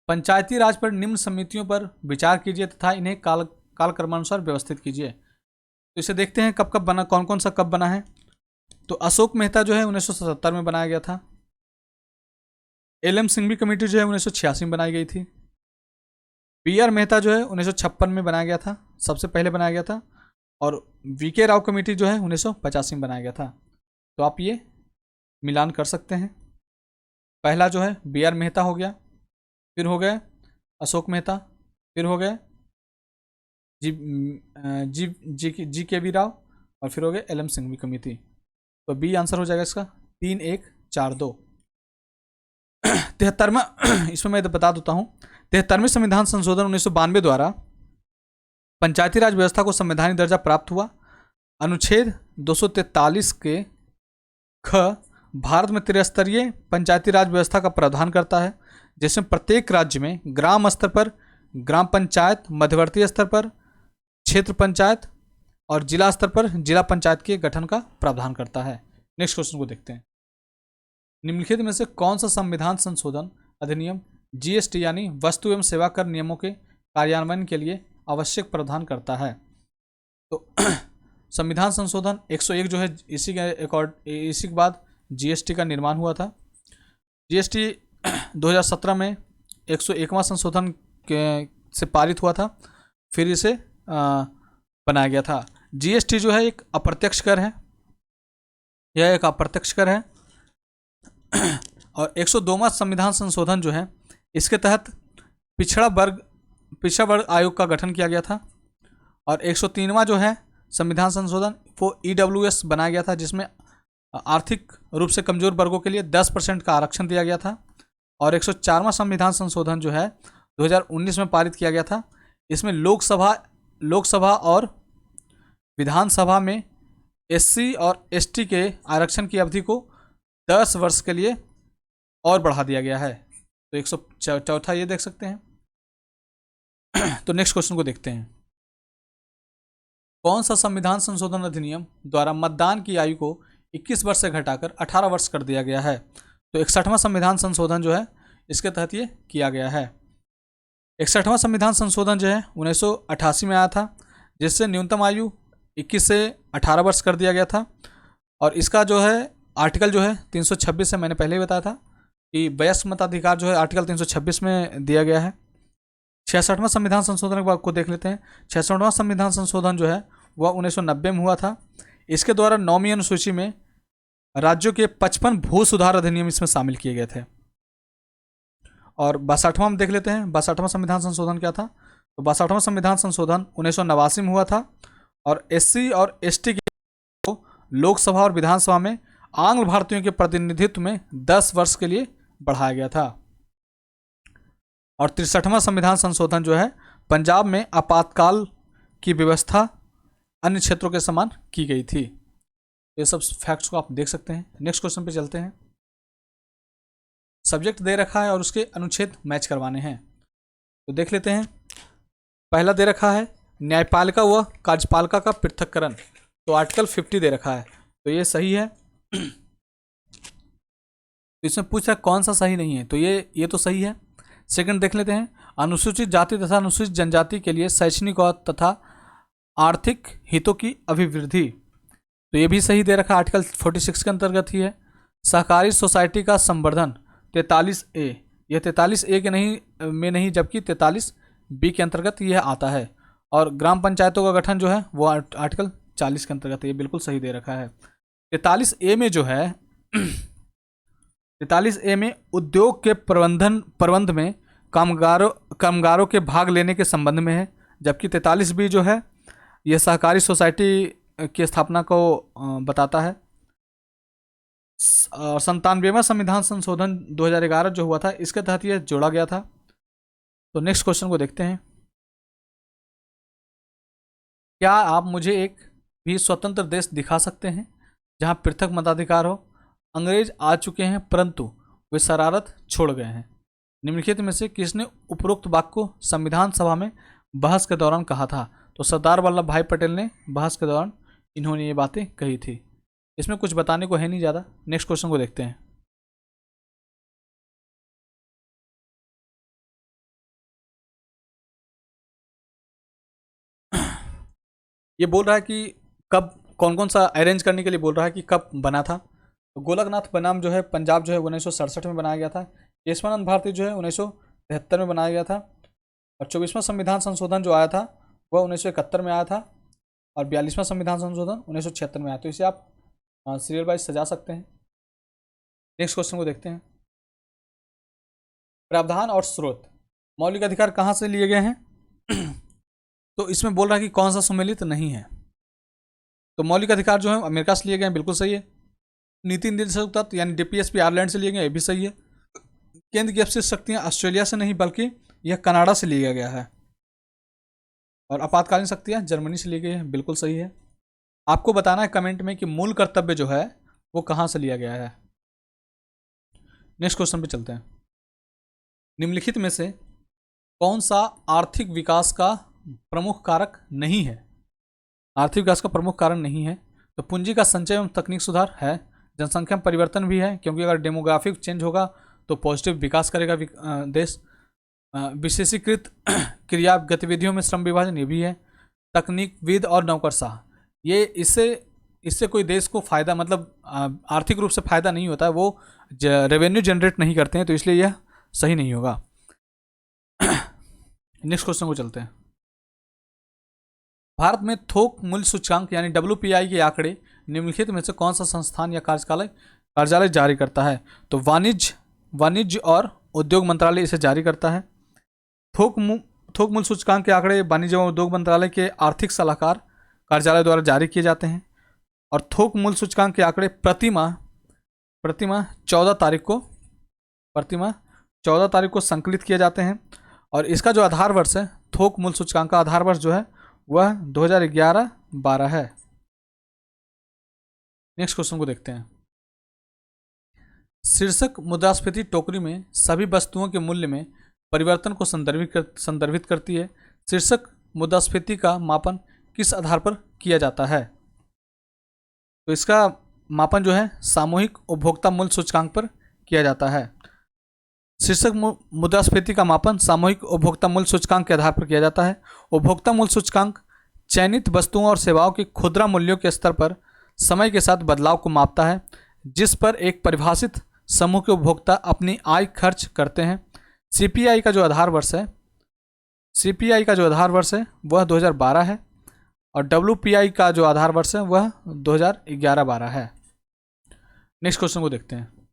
पंचायती राज पर निम्न समितियों पर विचार कीजिए तथा इन्हें कालक्रमानुसार व्यवस्थित कीजिए। तो इसे देखते हैं कब कब बना, कौन कौन सा कब बना है। तो अशोक मेहता जो है 1977 में बनाया गया था। LM सिंघवी कमेटी जो है 1986 में बनाई गई थी। BR मेहता जो है 1956 में बनाया गया था, सबसे पहले बनाया गया था। और VK राव कमेटी जो है 1985 में बनाया गया था। तो आप ये मिलान कर सकते हैं। पहला जो है BR मेहता हो गया, फिर हो गए अशोक मेहता, फिर हो गए GKV राव, और फिर हो गए LM सिंघवी कमेटी। तो B आंसर हो जाएगा इसका 3, 1, 4, 2। 73वां इसमें मैं बता देता हूँ। 73वें संविधान संशोधन 1992 द्वारा पंचायती राज व्यवस्था को संवैधानिक दर्जा प्राप्त हुआ। अनुच्छेद 243 के ख भारत में त्रिस्तरीय पंचायती राज व्यवस्था का प्रावधान करता है, जिसमें प्रत्येक राज्य में ग्राम स्तर पर ग्राम पंचायत, मध्यवर्ती स्तर पर क्षेत्र पंचायत और जिला स्तर पर जिला पंचायत के गठन का प्रावधान करता है। नेक्स्ट क्वेश्चन को देखते हैं। निम्नलिखित में से कौन सा संविधान संशोधन अधिनियम GST यानी वस्तु एवं सेवा कर नियमों के कार्यान्वयन के लिए आवश्यक प्रावधान करता है? तो संविधान संशोधन 101 जो है इसी के बाद GST का निर्माण हुआ था। GST 2017 में 101वां संशोधन से पारित हुआ था, फिर इसे बनाया गया था। GST जो है एक अप्रत्यक्ष कर है, यह एक अप्रत्यक्ष कर है। और 102वां संविधान संशोधन जो है इसके तहत पिछड़ा वर्ग आयोग का गठन किया गया था। और 103वां जो है संविधान संशोधन वो EWS बनाया गया था, जिसमें आर्थिक रूप से कमजोर वर्गों के लिए 10% का आरक्षण दिया गया था। और 104वां संविधान संशोधन जो है 2019 में पारित किया गया था। इसमें लोकसभा और विधानसभा में SC और ST के आरक्षण की अवधि को 10 वर्ष के लिए और बढ़ा दिया गया है। तो 104 ये देख सकते हैं। तो नेक्स्ट क्वेश्चन को देखते हैं। कौन सा संविधान संशोधन अधिनियम द्वारा मतदान की आयु को 21 वर्ष से घटाकर 18 वर्ष कर दिया गया है? तो 61वां संविधान संशोधन जो है इसके तहत ये किया गया है। 61वां संविधान संशोधन जो है 1988 में आया था, जिससे न्यूनतम आयु 21 से 18 वर्ष कर दिया गया था। और इसका जो है आर्टिकल जो है 326 से मैंने पहले ही बताया था कि वयस्क मताधिकार जो है आर्टिकल 326 में दिया गया है। 66वां संविधान संशोधन को देख लेते हैं। 66वां संविधान संशोधन जो है वह 1990 में हुआ था। इसके द्वारा 9वीं अनुसूची में राज्यों के 55 भू सुधार अधिनियम इसमें शामिल किए गए थे। और 62वां में देख लेते हैं 62वां संविधान संशोधन क्या था। तो 62वां संविधान संशोधन 1989 में हुआ था और SC और ST के लोकसभा और विधानसभा में आंग्ल भारतीयों के प्रतिनिधित्व में 10 वर्ष के लिए बढ़ाया गया था। और 63वां संविधान संशोधन जो है पंजाब में आपातकाल की व्यवस्था अन्य क्षेत्रों के समान की गई थी। ये सब फैक्ट्स को आप देख सकते हैं। नेक्स्ट क्वेश्चन पे चलते हैं। सब्जेक्ट दे रखा है और उसके अनुच्छेद मैच करवाने हैं, तो देख लेते हैं। पहला दे रखा है न्यायपालिका व कार्यपालिका का पृथक्करण, तो आर्टिकल 50 दे रखा है, तो ये सही है। तो इसमें पूछ रहा है कौन सा सही नहीं है, तो ये तो सही है। सेकंड देख लेते हैं, अनुसूचित जाति तथा अनुसूचित जनजाति के लिए शैक्षणिक और तथा आर्थिक हितों की अभिवृद्धि, तो ये भी सही दे रखा है, आर्टिकल 46 के अंतर्गत ही है। सहकारी सोसाइटी का संवर्धन 43A, यह 43A के नहीं जबकि 43B के अंतर्गत यह आता है। और ग्राम पंचायतों का गठन जो है वो आर्टिकल 40 के अंतर्गत है, ये बिल्कुल सही दे रखा है। 43A में जो है 43A में उद्योग के प्रबंध में कामगारों के भाग लेने के संबंध में है, जबकि 43B जो है यह सहकारी सोसाइटी की स्थापना को बताता है। 97वां संविधान संशोधन 2011 जो हुआ था इसके तहत यह जोड़ा गया था। तो नेक्स्ट क्वेश्चन को देखते हैं। क्या आप मुझे एक भी स्वतंत्र देश दिखा सकते हैं जहां पृथक मताधिकार हो? अंग्रेज आ चुके हैं परंतु वे शरारत छोड़ गए हैं। निम्नलिखित में से किसने उपरोक्त वाक्य को संविधान सभा में बहस के दौरान कहा था? तो सरदार वल्लभ भाई पटेल ने बहस के दौरान इन्होंने ये बातें कही थी। इसमें कुछ बताने को है नहीं ज़्यादा। नेक्स्ट क्वेश्चन को देखते हैं। ये बोल रहा है कि कब कौन कौन सा अरेंज करने के लिए बोल रहा है कि कब बना था। तो गोलकनाथ बनाम जो है पंजाब जो है 1967 में बनाया गया था। केशवानंद भारती जो है 1973 में बनाया गया था। और 24वां संविधान संशोधन जो आया था वह 1971 में आया था। और 42वां संविधान संशोधन 1976 में आया। तो इसे आप सीरियल वाइज सजा सकते हैं। नेक्स्ट क्वेश्चन को देखते हैं। प्रावधान और स्रोत, मौलिक अधिकार कहाँ से लिए गए हैं? तो इसमें बोल रहा है कि कौन सा सम्मिलित नहीं है। तो मौलिक अधिकार जो है अमेरिका से लिए गए हैं, बिल्कुल सही है। नीति निर्देशक तत्व यानी DPSP आयरलैंड से लिए गए, ये भी सही है। केंद्र की अपशिष्ट शक्तियाँ ऑस्ट्रेलिया से नहीं बल्कि यह कनाडा से लिया गया है। और आपातकालीन शक्तियाँ जर्मनी से ली गई है, बिल्कुल सही है। आपको बताना है कमेंट में कि मूल कर्तव्य जो है वो कहाँ से लिया गया है। नेक्स्ट क्वेश्चन पे चलते हैं। निम्नलिखित में से कौन सा आर्थिक विकास का प्रमुख कारक नहीं है? आर्थिक विकास का प्रमुख कारण नहीं है। तो पूंजी का संचय एवं तकनीक सुधार है। जनसंख्या में परिवर्तन भी है, क्योंकि अगर डेमोग्राफिक चेंज होगा तो पॉजिटिव विकास करेगा देश। विशेषीकृत क्रिया गतिविधियों में श्रम विभाजन, ये भी है। तकनीकविद और नौकरशाह, ये इससे कोई देश को फ़ायदा मतलब आर्थिक रूप से फ़ायदा नहीं होता है, वो रेवेन्यू जनरेट नहीं करते हैं, तो इसलिए यह सही नहीं होगा। नेक्स्ट क्वेश्चन को चलते हैं। भारत में थोक मूल्य सूचकांक यानी WPI के आंकड़े निम्नलिखित में से कौन सा संस्थान या कार्यालय जारी करता है? तो वाणिज्य और उद्योग मंत्रालय इसे जारी करता है। थोक मूल्य सूचकांक के आंकड़े वाणिज्य और उद्योग मंत्रालय के आर्थिक सलाहकार कार्यालय द्वारा जारी किए जाते हैं। और थोक मूल्य सूचकांक के आंकड़े प्रतिमाह 14 तारीख को संकलित किए जाते हैं। और इसका जो आधार वर्ष है, थोक मूल्य सूचकांक का आधार वर्ष जो है वह 2011-12 है। नेक्स्ट क्वेश्चन को देखते हैं। शीर्षक मुद्रास्फीति टोकरी में सभी वस्तुओं के मूल्य में परिवर्तन को संदर्भित करती है। शीर्षक मुद्रास्फीति का मापन किस आधार पर किया जाता है? तो इसका मापन जो है सामूहिक उपभोक्ता मूल्य सूचकांक पर किया जाता है। शीर्षक मुद्रास्फीति का मापन सामूहिक उपभोक्ता मूल्य सूचकांक के आधार पर किया जाता है। उपभोक्ता मूल्य सूचकांक चयनित वस्तुओं और सेवाओं के खुदरा मूल्यों के स्तर पर समय के साथ बदलाव को मापता है, जिस पर एक परिभाषित समूह के उपभोक्ता अपनी आय खर्च करते हैं। सीपीआई का जो आधार वर्ष है वह 2012 है और डब्ल्यूपीआई का जो आधार वर्ष है वह 2011-12 है। नेक्स्ट क्वेश्चन को देखते हैं।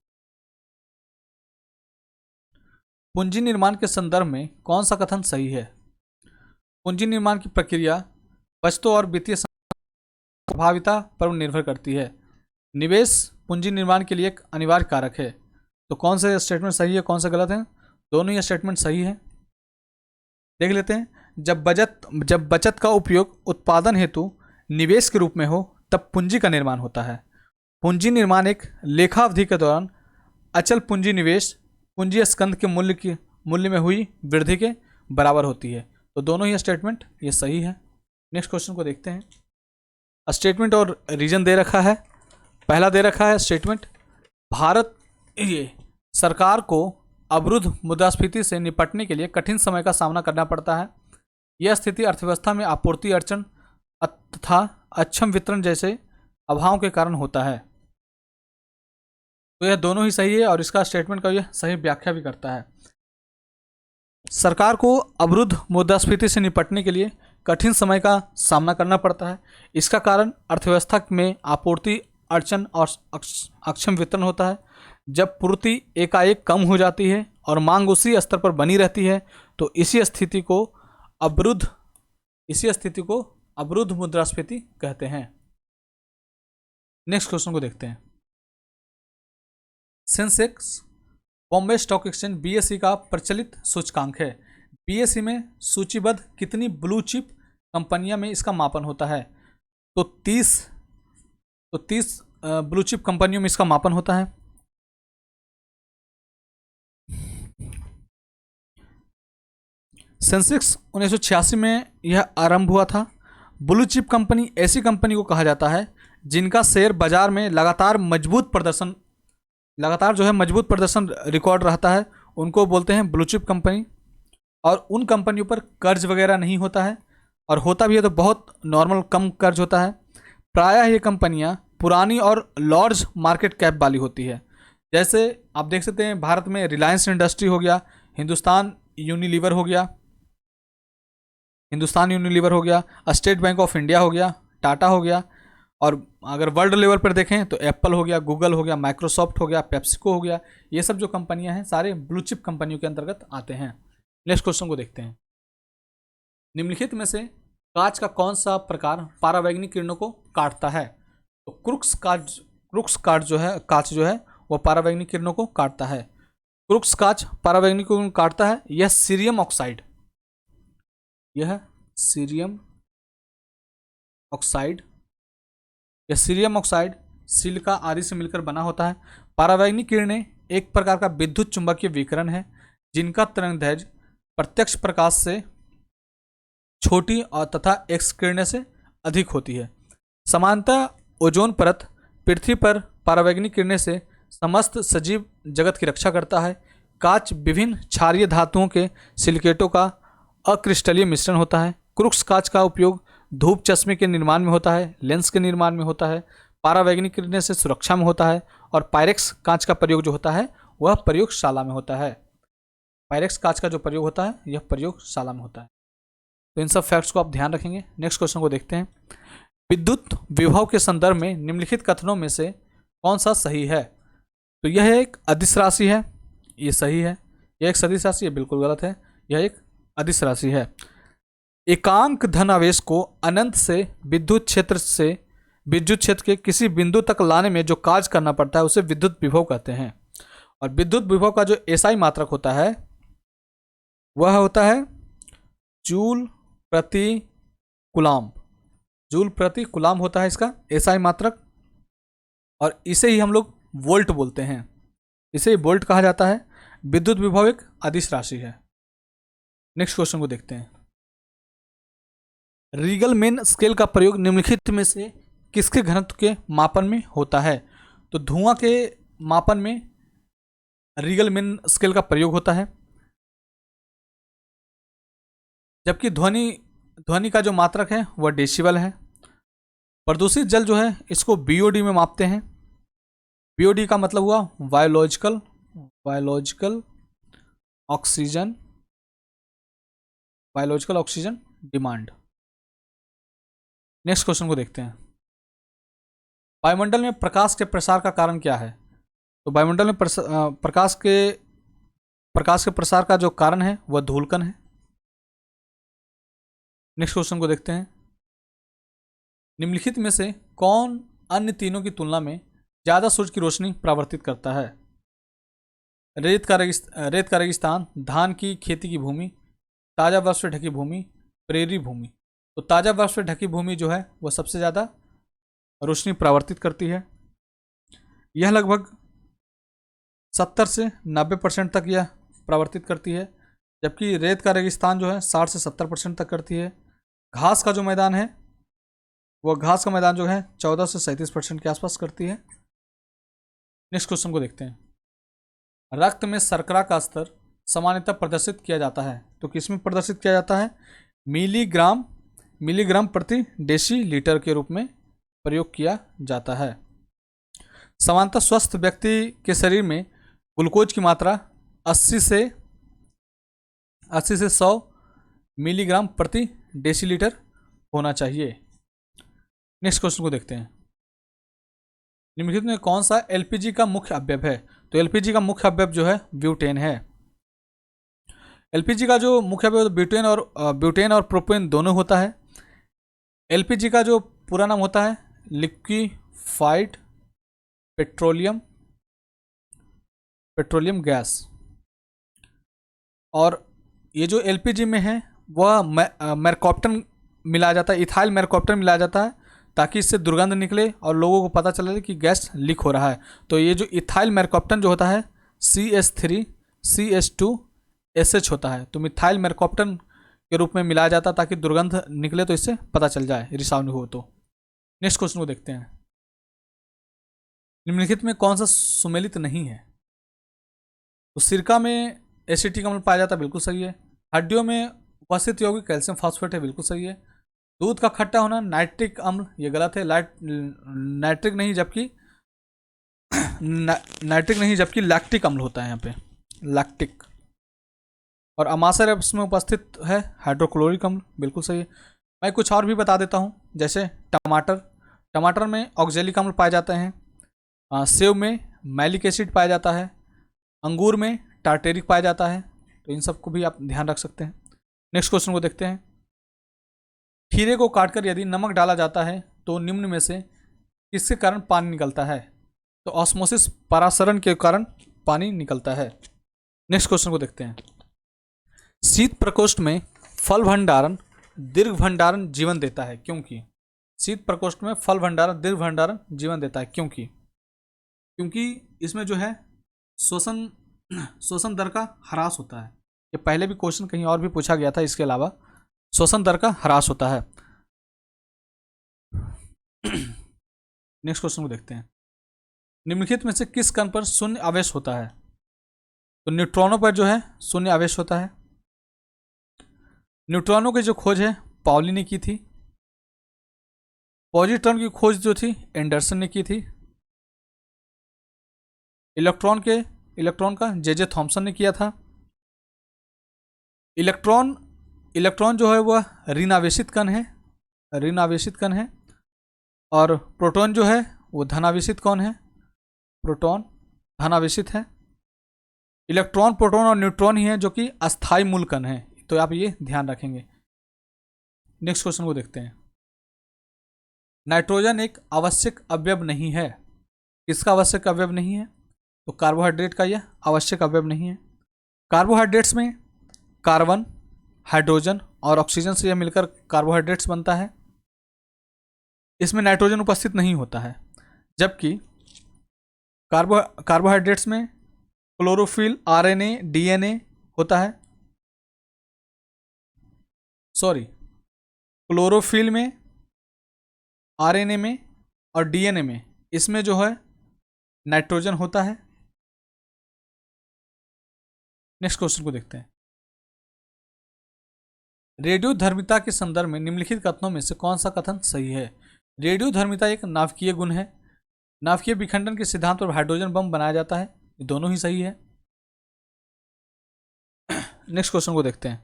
पूंजी निर्माण के संदर्भ में कौन सा कथन सही है? पूंजी निर्माण की प्रक्रिया बचतों और वित्तीय प्रभाविता पर निर्भर करती है। निवेश पूंजी निर्माण के लिए एक अनिवार्य कारक है। तो कौन सा स्टेटमेंट सही है, कौन सा गलत है? दोनों ही स्टेटमेंट सही है। देख लेते हैं। जब बचत का उपयोग उत्पादन हेतु निवेश के रूप में हो तब पूंजी का निर्माण होता है। पूंजी निर्माण एक लेखा अवधि के दौरान अचल पूंजी निवेश पूंजी स्कंध के मूल्य में हुई वृद्धि के बराबर होती है। तो दोनों ही स्टेटमेंट ये सही है। नेक्स्ट क्वेश्चन को देखते हैं। स्टेटमेंट और रीजन दे रखा है। पहला दे रखा है स्टेटमेंट, भारत सरकार को अवरुद्ध मुद्रास्फीति से निपटने के लिए कठिन समय का सामना करना पड़ता है। यह स्थिति अर्थव्यवस्था में आपूर्ति अड़चन तथा अक्षम वितरण जैसे अभावों के कारण होता है। तो यह दोनों ही सही है और इसका स्टेटमेंट का यह सही व्याख्या भी करता है। सरकार को अवरुद्ध मुद्रास्फीति से निपटने के लिए कठिन समय का सामना करना पड़ता है। इसका कारण अर्थव्यवस्था में आपूर्ति अड़चन और अक्षम वितरण होता है। जब पूर्ति एकाएक कम हो जाती है और मांग उसी स्तर पर बनी रहती है तो इसी स्थिति को अवरुद्ध मुद्रास्फीति कहते हैं। नेक्स्ट क्वेश्चन को देखते हैं। Sensex Bombay stock exchange BSE का प्रचलित सूचकांक है। बीएसई में सूचीबद्ध कितनी ब्लू चिप कंपनियां में इसका मापन होता है? तो 30 ब्लू चिप कंपनियों में इसका मापन होता है। सेंसेक्स 1986 में यह आरंभ हुआ था। ब्लू चिप कंपनी ऐसी कंपनी को कहा जाता है जिनका शेयर बाजार में लगातार मजबूत प्रदर्शन रिकॉर्ड रहता है, उनको बोलते हैं ब्लू चिप कंपनी। और उन कंपनियों पर कर्ज वगैरह नहीं होता है, और होता भी है तो बहुत नॉर्मल कम कर्ज होता है। प्रायः ये कंपनियां पुरानी और लार्ज मार्केट कैप वाली होती है। जैसे आप देख सकते हैं भारत में रिलायंस इंडस्ट्री हो गया, हिंदुस्तान यूनिलीवर हो गया, स्टेट बैंक ऑफ इंडिया हो गया, टाटा हो गया। और अगर वर्ल्ड लेवल पर देखें तो एप्पल हो गया, गूगल हो गया, माइक्रोसॉफ्ट हो गया, पेप्सिको हो गया। ये सब जो कंपनियां हैं सारे ब्लू चिप कंपनियों के अंतर्गत आते हैं। नेक्स्ट क्वेश्चन को देखते हैं। निम्नलिखित में से कांच का कौन सा प्रकार परावैंगनिक किरणों को काटता है? तो क्रुक्स कांच जो है वह परावैंगनिक किरणों को काटता है। क्रुक्स कांच परावैंगनिक किरणों को काटता है। यह सीरियम ऑक्साइड सिलिका आदि से मिलकर बना होता है। परावैंगनिक किरणें एक प्रकार का विद्युत चुंबकीय विकिरण है जिनका तरंगदैर्घ्य प्रत्यक्ष प्रकाश से छोटी और तथा एक्स किरणें से अधिक होती है। सामान्यतः ओजोन परत पृथ्वी पर परावैंगनिक किरणें से समस्त सजीव जगत की रक्षा करता है। कांच विभिन्न क्षारीय धातुओं के सिलिकेटों का अक्रिस्टलीय मिश्रण होता है। क्रुक्स कांच का उपयोग धूप चश्मे के निर्माण में होता है, लेंस के निर्माण में होता है, परावैंगनिक किरणें से सुरक्षा में होता है, और पायरेक्स कांच का प्रयोग जो होता है वह प्रयोगशाला में होता है। पायरेक्स कांच का जो प्रयोग होता है यह प्रयोगशाला में होता है। तो इन सब फैक्ट्स को आप ध्यान रखेंगे। नेक्स्ट क्वेश्चन को देखते हैं। विद्युत विभव के संदर्भ में निम्नलिखित कथनों में से कौन सा सही है? तो यह एक अदिश राशि है, ये सही है। यह एक सदिश राशि है, बिल्कुल गलत है। यह एक अदिश राशि है। एकांक धन आवेश को अनंत से विद्युत क्षेत्र के किसी बिंदु तक लाने में जो कार्य करना पड़ता है उसे विद्युत विभव कहते हैं। और विद्युत विभव का जो एसआई मात्रक होता है वह होता है जूल प्रति कुलाम होता है इसका एसआई मात्रक, और इसे ही हम लोग वोल्ट बोलते हैं। इसे वोल्ट कहा जाता है। विद्युत विभव एक अदिश राशि है। नेक्स्ट क्वेश्चन को देखते हैं। रीगल मेन स्केल का प्रयोग निम्नलिखित में से किसके घनत्व के मापन में होता है? तो धुआं के मापन में रीगल मेन स्केल का प्रयोग होता है, जबकि ध्वनि का जो मात्रक है वह डेसिबल है। प्रदूषित जल जो है इसको बीओडी में मापते हैं। बीओडी का मतलब हुआ biological oxygen demand. Next question को देखते हैं। वायुमंडल में प्रकाश के प्रसार का कारण क्या है? तो वायुमंडल में प्रकाश के प्रसार का जो कारण है वह धूलकण है। नेक्स्ट क्वेश्चन को देखते हैं। निम्नलिखित में से कौन अन्य तीनों की तुलना में ज्यादा सूर्य की रोशनी परावर्तित करता है? रेत का रेगिस्तान, धान की खेती की भूमि, ताजा बर्फ से ढकी भूमि, प्रेरी भूमि। तो ताजा बर्फ से ढकी भूमि जो है वह सबसे ज्यादा रोशनी परावर्तित करती है। यह लगभग 70 से 90% तक यह परावर्तित करती है, जबकि रेत का रेगिस्तान जो है 60 से 70% तक करती है। घास का जो मैदान है वह घास का मैदान जो है 14 से 37% के आसपास करती है। नेक्स्ट क्वेश्चन को देखते हैं। रक्त में शर्करा का स्तर सामान्यतः प्रदर्शित किया जाता है, तो किसमें प्रदर्शित किया जाता है? मिलीग्राम प्रति डेसीलीटर के रूप में प्रयोग किया जाता है। सामान्यतः स्वस्थ व्यक्ति के शरीर में ग्लूकोज की मात्रा 80 से 100 मिलीग्राम प्रति डेसीलीटर होना चाहिए। नेक्स्ट क्वेश्चन को देखते हैं। निम्नलिखित में कौन सा एलपीजी का मुख्य अवयव है? तो एलपीजी का मुख्य अवयव जो है ब्यूटेन है। एलपीजी का जो मुख्य अवयव ब्यूटेन और प्रोपेन दोनों होता है। एलपीजी का जो पूरा नाम होता है लिक्विफाइड पेट्रोलियम गैस। और ये जो एलपीजी में है वह मैरकॉप्टन मिलाया जाता है, इथाइल मैरकॉप्टन मिलाया जाता है, ताकि इससे दुर्गंध निकले और लोगों को पता चले कि गैस लीक हो रहा है। तो ये जो इथाइल मैरकॉप्टन जो होता है CH3CH2SH होता है, तो मिथाइल मैरकॉप्टन के रूप में मिलाया जाता है ताकि दुर्गंध निकले तो इससे पता चल जाए, रिसाव हो तो। नेक्स्ट क्वेश्चन को देखते हैं। निम्नलिखित में कौन सा सुमेलित नहीं है? तो सिरका में एसिटिक अम्ल पाया जाता है, बिल्कुल सही है। हड्डियों में उपस्थित यौगिक कैल्शियम फॉस्फेट है, बिल्कुल सही है। दूध का खट्टा होना नाइट्रिक अम्ल, ये गलत है। नाइट्रिक नहीं जबकि लैक्टिक अम्ल होता है यहाँ पे, लैक्टिक। और अमाशय रस में उपस्थित है हाइड्रोक्लोरिक अम्ल, बिल्कुल सही है। मैं कुछ और भी बता देता हूँ, जैसे टमाटर में ऑक्जेलिक अम्ल पाए जाते हैं। सेव में मैलिक एसिड पाया जाता है। अंगूर में टार्टेरिक पाया जाता है। तो इन सबको भी आप ध्यान रख सकते हैं। नेक्स्ट क्वेश्चन को देखते हैं। खीरे को काटकर यदि नमक डाला जाता है तो निम्न में से किसके कारण पानी निकलता है? तो ऑस्मोसिस, परासरण के कारण पानी निकलता है। नेक्स्ट क्वेश्चन को देखते हैं। शीत प्रकोष्ठ में फल भंडारण दीर्घ भंडारण जीवन देता है, क्योंकि? शीत प्रकोष्ठ में फल भंडारण दीर्घ भंडारण जीवन देता है, क्योंकि इसमें जो है शोषण दर का ह्रास होता है। ये पहले भी क्वेश्चन कहीं और भी पूछा गया था, इसके अलावा शोषण दर का ह्रास होता है। नेक्स्ट क्वेश्चन को देखते हैं। निम्नलिखित में से किस कण पर शून्य आवेश होता है? तो न्यूट्रॉनों पर जो है शून्य आवेश होता है। न्यूट्रॉनों की जो खोज है पाउली ने की थी। पॉजिट्रॉन की खोज जो थी एंडरसन ने की थी। इलेक्ट्रॉन का जे थॉमसन ने किया था। इलेक्ट्रॉन जो है वह ऋणावेशित कण है। और प्रोटॉन जो है वो धनावेशित कौन है? प्रोटॉन धनावेशित है। इलेक्ट्रॉन, प्रोटॉन और न्यूट्रॉन ही है जो कि अस्थायी मूल कण है, तो आप ये ध्यान रखेंगे। नेक्स्ट क्वेश्चन को देखते हैं। नाइट्रोजन एक आवश्यक अवयव नहीं है। किसका आवश्यक अवयव नहीं है? तो कार्बोहाइड्रेट का यह आवश्यक अवयव नहीं है। कार्बोहाइड्रेट्स में कार्बन, हाइड्रोजन और ऑक्सीजन से यह मिलकर कार्बोहाइड्रेट्स बनता है। इसमें नाइट्रोजन उपस्थित नहीं होता है, जबकि कार्बोहाइड्रेट्स में क्लोरोफिल, आरएनए, डीएनए होता है। सॉरी, क्लोरोफिल में, आरएनए में और डीएनए में, इसमें जो है नाइट्रोजन होता है। नेक्स्ट क्वेश्चन को देखते हैं। रेडियोधर्मिता के संदर्भ में निम्नलिखित कथनों में से कौन सा कथन सही है? रेडियोधर्मिता एक नाभिकीय गुण है। नाभिकीय विखंडन के सिद्धांत पर हाइड्रोजन बम बनाया जाता है। ये दोनों ही सही है। नेक्स्ट क्वेश्चन को देखते हैं।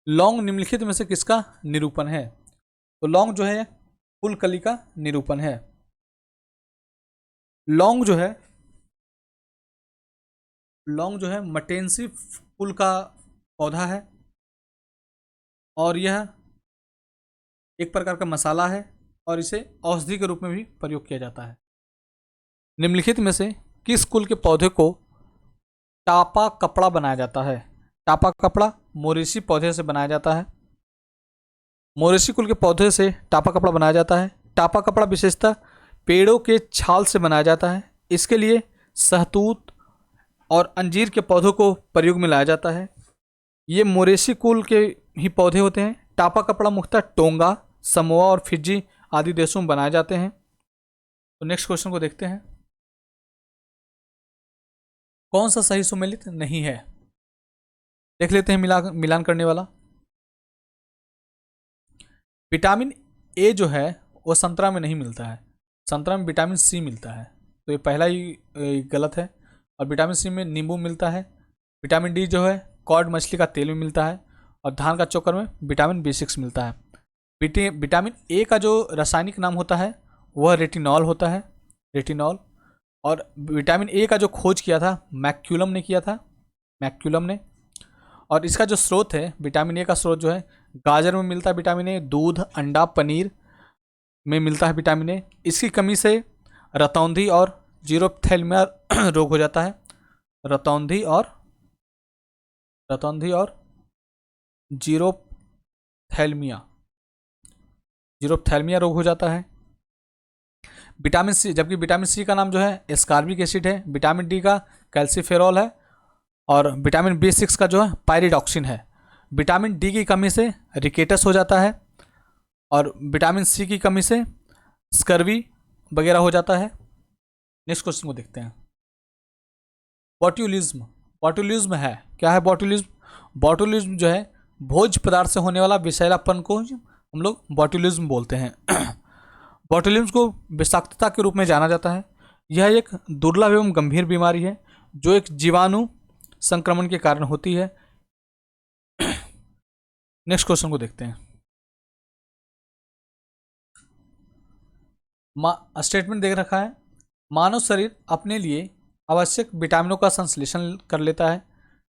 लौंग निम्नलिखित में से किसका निरूपण है? तो लौंग जो है फुलकली का निरूपण है। लौंग जो है मटेंसी फूल का पौधा है और यह एक प्रकार का मसाला है और इसे औषधि के रूप में भी प्रयोग किया जाता है। निम्नलिखित में से किस कुल के पौधे को टापा कपड़ा बनाया जाता है? टापा कपड़ा मोरेसी पौधे से बनाया जाता है। मोरेसी कुल के पौधे से टापा कपड़ा बनाया जाता है। टापा कपड़ा विशेषतः पेड़ों के छाल से बनाया जाता है। इसके लिए सहतूत और अंजीर के पौधों को प्रयोग में लाया जाता है। ये मोरेसी कुल के ही पौधे होते हैं। टापा कपड़ा मुख्यतः टोंगा, समोआ और फिजी आदि देशों में बनाए जाते हैं। तो नेक्स्ट क्वेश्चन को देखते हैं। कौन सा सही सुमेलित नहीं है? देख लेते हैं मिलान करने वाला। विटामिन ए जो है वो संतरा में नहीं मिलता है। संतरा में विटामिन सी मिलता है, तो ये पहला ही गलत है। और विटामिन सी में नींबू मिलता है। विटामिन डी जो है कॉड मछली का तेल में मिलता है और धान का चोकर में विटामिन B6 मिलता है। विटामिन ए का जो रासायनिक नाम होता है वह रेटिनॉल होता है, रेटिनॉल। और विटामिन ए का जो खोज किया था मैक्यूलम ने किया था, मैक्यूलम ने। और इसका जो स्रोत है विटामिन ए का स्रोत जो है गाजर में मिलता है विटामिन ए, दूध, अंडा, पनीर में मिलता है विटामिन ए। इसकी कमी से रतौंधी और जीरोप्थेल्मिया रोग हो जाता है। रतौंधी और जीरोप्थेल्मिया रोग हो जाता है। विटामिन सी, जबकि विटामिन सी का नाम जो है एस्कॉर्बिक एसिड है। विटामिन डी का कैल्सीफेरॉल है और विटामिन B6 का जो है पायरिडॉक्सिन है। विटामिन डी की कमी से रिकेटस हो जाता है और विटामिन सी की कमी से स्कर्वी वगैरह हो जाता है। नेक्स्ट क्वेश्चन को देखते हैं। बॉट्यूलिज्म, बॉट्यूलिज्म है क्या है? बॉट्यूलिज्म जो है भोज्य पदार्थ से होने वाला विषैलापन को हम लोग बॉट्यूलिज्म बोलते हैं। बॉट्यूलिज्म को विषाक्तता के रूप में जाना जाता है। यह एक दुर्लभ एवं गंभीर बीमारी है जो एक जीवाणु संक्रमण के कारण होती है। नेक्स्ट क्वेश्चन को देखते हैं। स्टेटमेंट देख रखा है, मानव शरीर अपने लिए आवश्यक विटामिनों का संश्लेषण कर लेता है।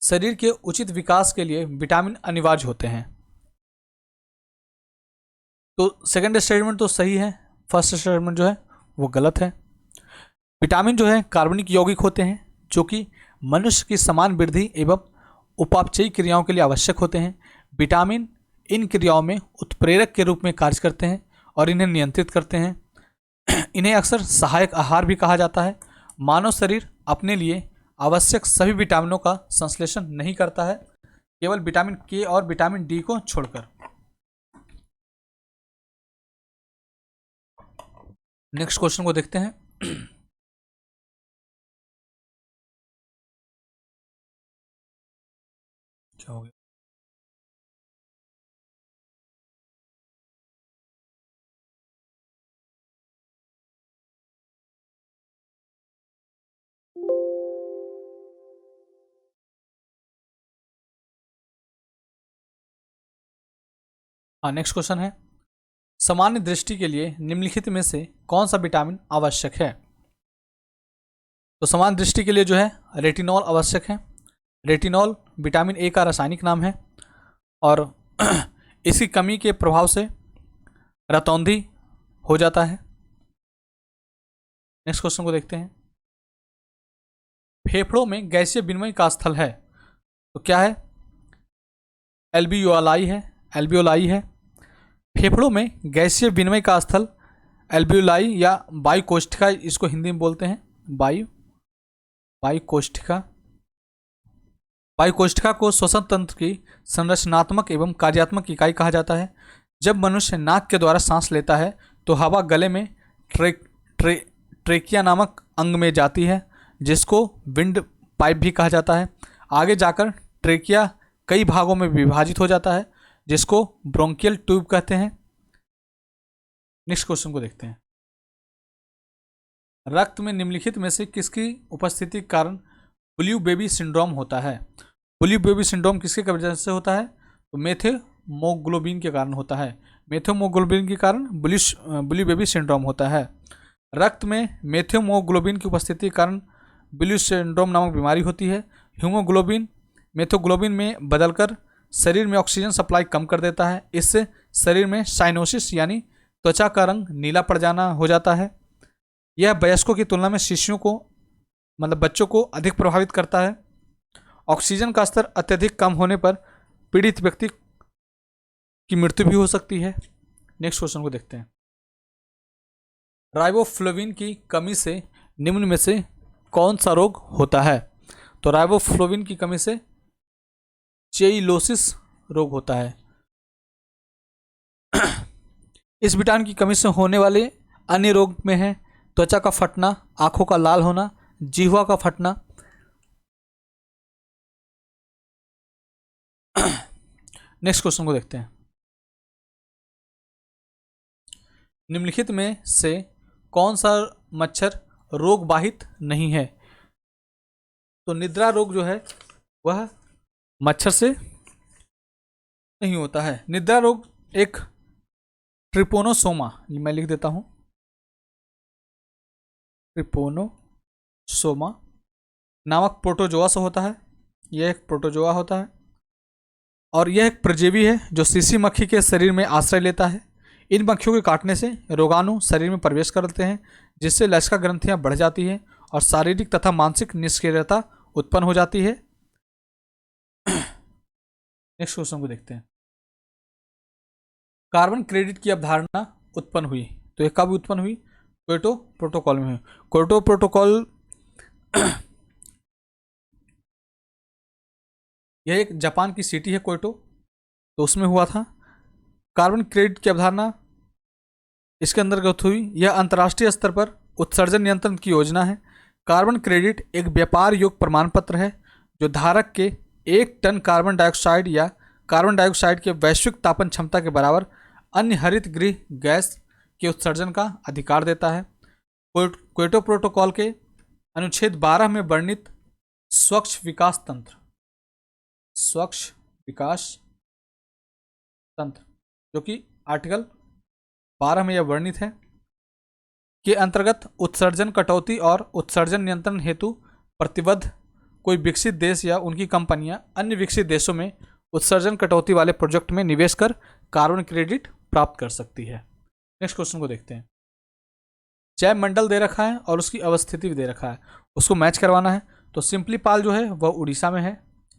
शरीर के उचित विकास के लिए विटामिन अनिवार्य होते हैं। तो सेकंड स्टेटमेंट तो सही है, फर्स्ट स्टेटमेंट जो है वो गलत है। विटामिन जो है कार्बनिक यौगिक होते हैं जो कि मनुष्य की समान वृद्धि एवं उपापचयी क्रियाओं के लिए आवश्यक होते हैं। विटामिन इन क्रियाओं में उत्प्रेरक के रूप में कार्य करते हैं और इन्हें नियंत्रित करते हैं। इन्हें अक्सर सहायक आहार भी कहा जाता है। मानव शरीर अपने लिए आवश्यक सभी विटामिनों का संश्लेषण नहीं करता है, केवल विटामिन के और विटामिन डी को छोड़कर। नेक्स्ट क्वेश्चन को देखते हैं। क्या हो गया? हाँ, नेक्स्ट क्वेश्चन है, सामान्य दृष्टि के लिए निम्नलिखित में से कौन सा विटामिन आवश्यक है? तो सामान्य दृष्टि के लिए जो है रेटिनॉल आवश्यक है। रेटिनॉल विटामिन ए का रासायनिक नाम है और इसकी कमी के प्रभाव से रतौंधी हो जाता है। नेक्स्ट क्वेश्चन को देखते हैं। फेफड़ों में गैसीय विनिमय का स्थल है, तो क्या है? एल्वियोलाई है, एल्वियोलाई है। फेफड़ों में गैसीय विनिमय का स्थल एल्ब्यूलाई या वायु कोष्ठिका, इसको हिंदी में बोलते हैं वायु कोष्ठिका। वायु कोष्ठिका को श्वसन तंत्र की संरचनात्मक एवं कार्यात्मक इकाई कहा जाता है। जब मनुष्य नाक के द्वारा सांस लेता है तो हवा गले में ट्रेकिया नामक अंग में जाती है, जिसको विंड पाइप भी कहा जाता है। आगे जाकर ट्रेकिया कई भागों में विभाजित हो जाता है, जिसको ब्रोंकियल ट्यूब कहते हैं। नेक्स्ट क्वेश्चन को देखते हैं। रक्त में निम्नलिखित में से किसकी उपस्थिति के कारण ब्लू बेबी सिंड्रोम होता है? ब्लू बेबी सिंड्रोम किसके वजह से होता है? तो मेथेमोग्लोबिन के कारण होता है। मेथेमोग्लोबिन के कारण ब्लू बेबी सिंड्रोम होता है। रक्त में मेथेमोग्लोबिन की उपस्थिति के कारण ब्लू सिंड्रोम नामक बीमारी होती है। हीमोग्लोबिन मेथोग्लोबिन में बदलकर शरीर में ऑक्सीजन सप्लाई कम कर देता है। इससे शरीर में साइनोसिस यानी त्वचा का रंग नीला पड़ जाना हो जाता है। यह वयस्कों की तुलना में शिशुओं को मतलब बच्चों को अधिक प्रभावित करता है। ऑक्सीजन का स्तर अत्यधिक कम होने पर पीड़ित व्यक्ति की मृत्यु भी हो सकती है। नेक्स्ट क्वेश्चन को देखते हैं। राइबोफ्लोविन की कमी से निम्न में से कौन सा रोग होता है? तो राइबोफ्लोविन की कमी से चेइलोसिस रोग होता है। इस विटामिन की कमी से होने वाले अन्य रोग में है त्वचा का फटना, आंखों का लाल होना, जिह्वा का फटना। नेक्स्ट क्वेश्चन को देखते हैं। निम्नलिखित में से कौन सा मच्छर रोग बाहित नहीं है? तो निद्रा रोग जो है वह मच्छर से नहीं होता है। निद्रा रोग एक ट्रिपोनोसोमा, मैं लिख देता हूं, ट्रिपोनोसोमा नामक प्रोटोजोआ से होता है। यह एक प्रोटोजोआ होता है और यह एक परजीवी है जो सीसी मक्खी के शरीर में आश्रय लेता है। इन मक्खियों के काटने से रोगाणु शरीर में प्रवेश करते हैं, जिससे लसिका ग्रंथियां बढ़ जाती हैं और शारीरिक तथा मानसिक निष्क्रियता उत्पन्न हो जाती है। नेक्स्ट क्वेश्चन को देखते हैं। कार्बन क्रेडिट की अवधारणा उत्पन्न हुई, तो यह कब उत्पन्न हुई? क्योटो प्रोटोकॉल में हुई। क्योटो प्रोटोकॉल यह एक जापान की सिटी है क्योटो, तो उसमें हुआ था। कार्बन क्रेडिट की अवधारणा इसके अंतर्गत हुई। यह अंतर्राष्ट्रीय स्तर पर उत्सर्जन नियंत्रण की योजना है। कार्बन क्रेडिट एक व्यापार योग्य प्रमाण पत्र है जो धारक के 1 टन कार्बन डाइऑक्साइड या कार्बन डाइऑक्साइड के वैश्विक तापन क्षमता के बराबर अन्य हरित गृह गैस के उत्सर्जन का अधिकार देता है। क्योटो प्रोटोकॉल के अनुच्छेद 12 में वर्णित स्वच्छ विकास तंत्र जो कि आर्टिकल 12 में यह वर्णित है के अंतर्गत उत्सर्जन कटौती और उत्सर्जन नियंत्रण हेतु प्रतिबद्ध कोई विकसित देश या उनकी कंपनियां अन्य विकसित देशों में उत्सर्जन कटौती वाले प्रोजेक्ट में निवेश कर कार्बन क्रेडिट प्राप्त कर सकती है। नेक्स्ट क्वेश्चन को देखते हैं। जैव मंडल दे रखा है और उसकी अवस्थिति भी दे रखा है, उसको मैच करवाना है। तो सिंपलीपाल जो है वह उड़ीसा में है,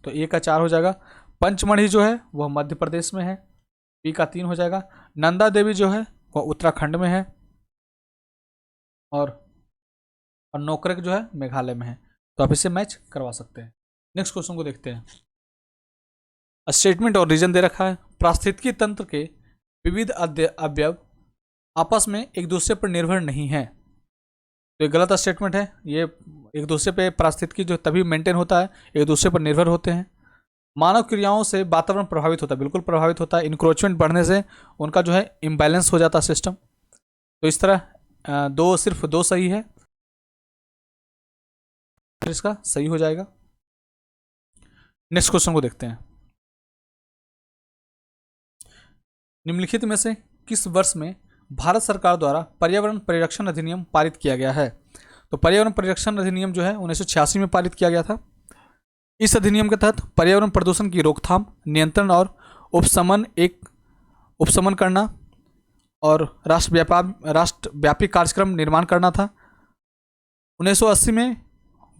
तो A का 4 हो जाएगा। पंचमढ़ी जो है वह मध्य प्रदेश में है, B का 3 हो जाएगा। नंदा देवी जो है वह उत्तराखंड में है और नोकरेक जो है मेघालय में है, तो आप इसे मैच करवा सकते हैं। नेक्स्ट क्वेश्चन को देखते हैं। स्टेटमेंट और रीजन दे रखा है। पारिस्थितिकी तंत्र के विविध अवयव आपस में एक दूसरे पर निर्भर नहीं है, तो ये गलत स्टेटमेंट है। ये एक दूसरे पे पारिस्थितिकी जो तभी मेंटेन होता है, एक दूसरे पर निर्भर होते हैं। मानव क्रियाओं से वातावरण प्रभावित होता है, बिल्कुल प्रभावित होता है। इंक्रोचमेंट बढ़ने से उनका जो है इम्बैलेंस हो जाता है सिस्टम। तो इस तरह सिर्फ दो सही है, फिर इसका सही हो जाएगा। नेक्स्ट क्वेश्चन को देखते हैं। निम्नलिखित में से किस वर्ष में भारत सरकार द्वारा पर्यावरण परिरक्षण अधिनियम पारित किया गया है? तो पर्यावरण परिरक्षण अधिनियम जो है 1986 में पारित किया गया था। इस अधिनियम के तहत पर्यावरण प्रदूषण की रोकथाम, नियंत्रण और उपशमन करना और राष्ट्रव्यापी कार्यक्रम निर्माण करना था। 1980 में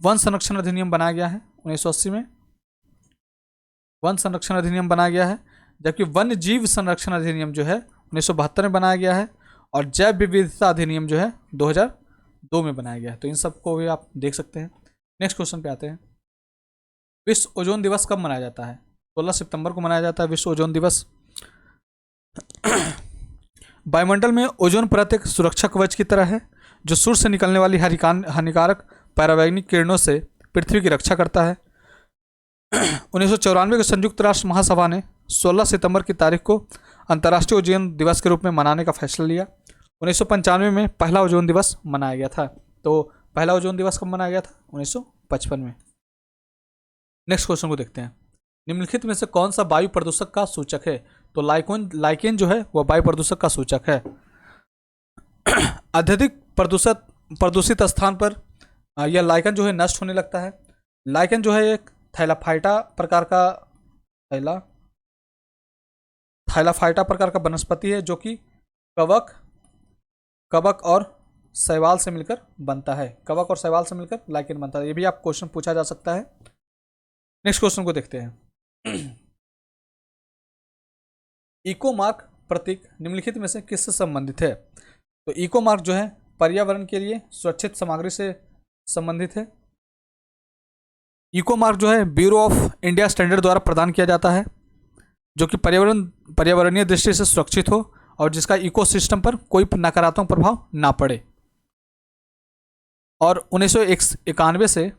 वन संरक्षण अधिनियम बनाया गया है। 1980 में वन संरक्षण अधिनियम बनाया गया है, जबकि वन्य जीव संरक्षण अधिनियम जो है 1972 में बनाया गया है। और जैव विविधता अधिनियम जो है 2002 में बनाया गया है। तो इन सबको भी आप देख सकते हैं। नेक्स्ट क्वेश्चन पे आते हैं। विश्व ओजोन दिवस कब मनाया जाता है? 16 सितंबर को मनाया जाता है विश्व ओजोन दिवस। वायुमंडल में ओजोन परत एक सुरक्षा कवच की तरह है जो सूर्य से निकलने वाली हानिकारक पराबैंगनी किरणों से पृथ्वी की रक्षा करता है। 1994 के संयुक्त राष्ट्र महासभा ने 16 सितंबर की तारीख को अंतर्राष्ट्रीय ओजोन दिवस के रूप में मनाने का फैसला लिया। 1995 में पहला ओजोन दिवस मनाया गया था। तो पहला ओजोन दिवस कब मनाया गया था? 1955 में। नेक्स्ट क्वेश्चन को देखते हैं। निम्नलिखित में से कौन सा वायु प्रदूषक का सूचक है? तो लाइकेन जो है वह वायु प्रदूषक का सूचक है। अत्यधिक प्रदूषित स्थान पर यह लाइकेन जो है नष्ट होने लगता है। लाइकेन जो है एक थैलाफाइटा प्रकार का वनस्पति है जो कि कवक और शैवाल से मिलकर बनता है। कवक और शैवाल से मिलकर लाइकेन बनता है। ये भी आप क्वेश्चन पूछा जा सकता है। नेक्स्ट क्वेश्चन को देखते हैं। इको मार्क प्रतीक निम्नलिखित में से किससे संबंधित है? तो इको मार्क जो है पर्यावरण के लिए सुरक्षित सामग्री से संबंधित है। इको मार्क जो है ब्यूरो ऑफ इंडिया स्टैंडर्ड द्वारा प्रदान किया जाता है जो कि पर्यावरणीय दृष्टि से सुरक्षित हो और जिसका इकोसिस्टम पर कोई नकारात्मक प्रभाव ना पड़े। और 1991 से,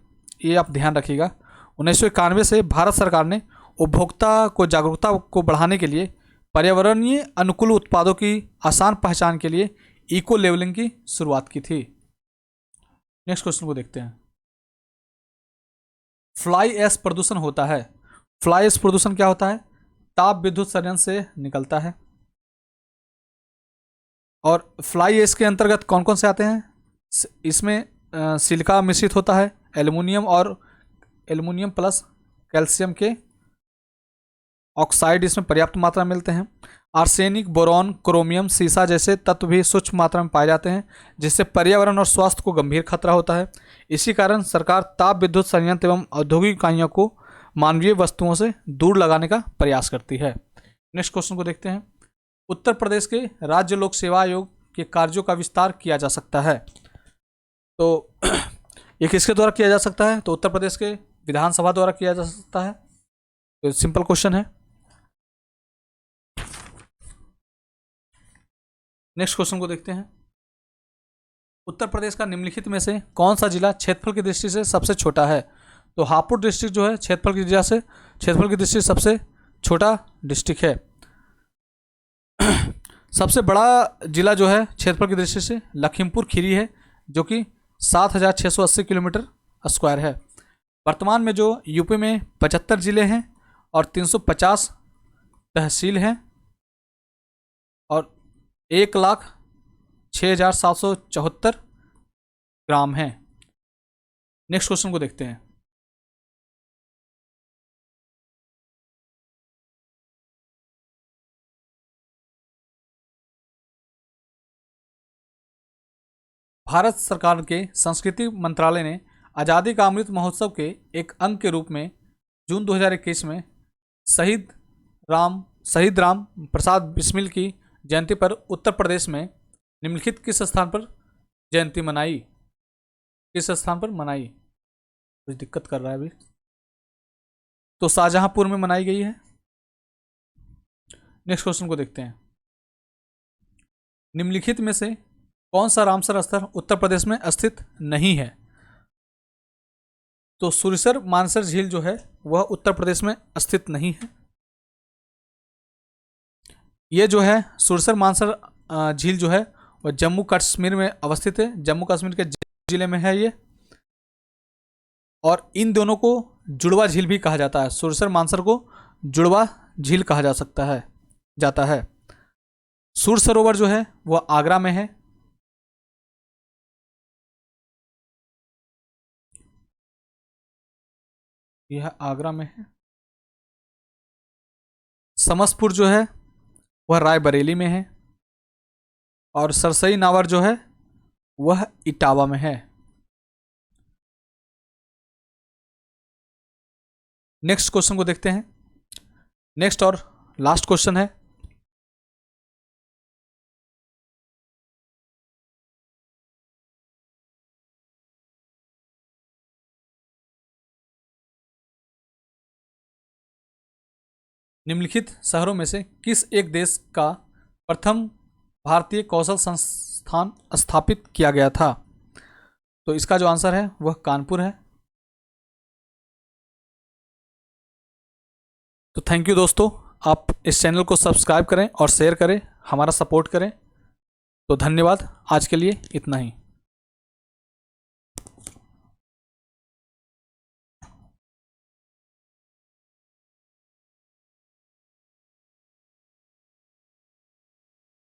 ये आप ध्यान रखिएगा, 1991 से भारत सरकार ने उपभोक्ता को जागरूकता को बढ़ाने के लिए पर्यावरणीय अनुकूल उत्पादों की आसान पहचान के लिए इको लेवलिंग की शुरुआत की थी। नेक्स्ट क्वेश्चन को देखते हैं। फ्लाई ऐश प्रदूषण होता है। फ्लाई ऐश प्रदूषण क्या होता है? ताप विद्युत संयंत्र से निकलता है। और फ्लाई ऐश के अंतर्गत कौन कौन से आते हैं? इसमें सिलिका मिश्रित होता है, एल्युमिनियम प्लस कैल्शियम के ऑक्साइड इसमें पर्याप्त मात्रा में मिलते हैं। आर्सेनिक, बोरॉन, क्रोमियम, सीसा जैसे तत्व भी सूक्ष्म मात्रा में पाए जाते हैं जिससे पर्यावरण और स्वास्थ्य को गंभीर खतरा होता है। इसी कारण सरकार ताप विद्युत संयंत्र एवं औद्योगिक इकाइयों को मानवीय वस्तुओं से दूर लगाने का प्रयास करती है। नेक्स्ट क्वेश्चन को देखते हैं। उत्तर प्रदेश के राज्य लोक सेवा आयोग के कार्यों का विस्तार किया जा सकता है। तो ये किसके द्वारा किया जा सकता है? तो उत्तर प्रदेश के विधानसभा द्वारा किया जा सकता है। तो सिंपल क्वेश्चन है। नेक्स्ट क्वेश्चन को देखते हैं। उत्तर प्रदेश का निम्नलिखित में से कौन सा जिला क्षेत्रफल की दृष्टि से सबसे छोटा है? तो हापुड़ डिस्ट्रिक्ट जो है क्षेत्रफल की दृष्टि से सबसे छोटा डिस्ट्रिक्ट है। सबसे बड़ा जिला जो है क्षेत्रफल की दृष्टि से लखीमपुर खीरी है जो कि 7,680 किलोमीटर स्क्वायर है। वर्तमान में जो यूपी में 75 जिले हैं और 350 तहसील हैं और 1,06,774 ग्राम हैं। नेक्स्ट क्वेश्चन को देखते हैं। भारत सरकार के संस्कृति मंत्रालय ने आज़ादी का अमृत महोत्सव के एक अंग के रूप में जून 2021 में शहीद राम प्रसाद बिस्मिल की जयंती पर उत्तर प्रदेश में निम्नलिखित किस स्थान पर जयंती मनाई? किस स्थान पर मनाई? कुछ दिक्कत कर रहा है अभी। तो शाहजहांपुर में मनाई गई है। नेक्स्ट क्वेश्चन को देखते हैं। निम्नलिखित में से कौन सा रामसर स्थल उत्तर प्रदेश में स्थित नहीं है? तो सुरसर मानसर झील जो है वह उत्तर प्रदेश में स्थित नहीं है। ये जो है सुरसर मानसर झील जो है वह जम्मू कश्मीर में अवस्थित है। जम्मू कश्मीर के जिले में है ये। और इन दोनों को जुड़वा झील भी कहा जाता है। सुरसर मानसर को जुड़वा झील कहा जाता है। सूर सरोवर जो है वह आगरा में है। यह आगरा में है। समसपुर जो है वह रायबरेली में है। और सरसई नावर जो है वह इटावा में है। नेक्स्ट क्वेश्चन को देखते हैं। नेक्स्ट और लास्ट क्वेश्चन है। निम्नलिखित शहरों में से किस एक देश का प्रथम भारतीय कौशल संस्थान स्थापित किया गया था? तो इसका जो आंसर है वह कानपुर है। तो थैंक यू दोस्तों, आप इस चैनल को सब्सक्राइब करें और शेयर करें, हमारा सपोर्ट करें। तो धन्यवाद, आज के लिए इतना ही।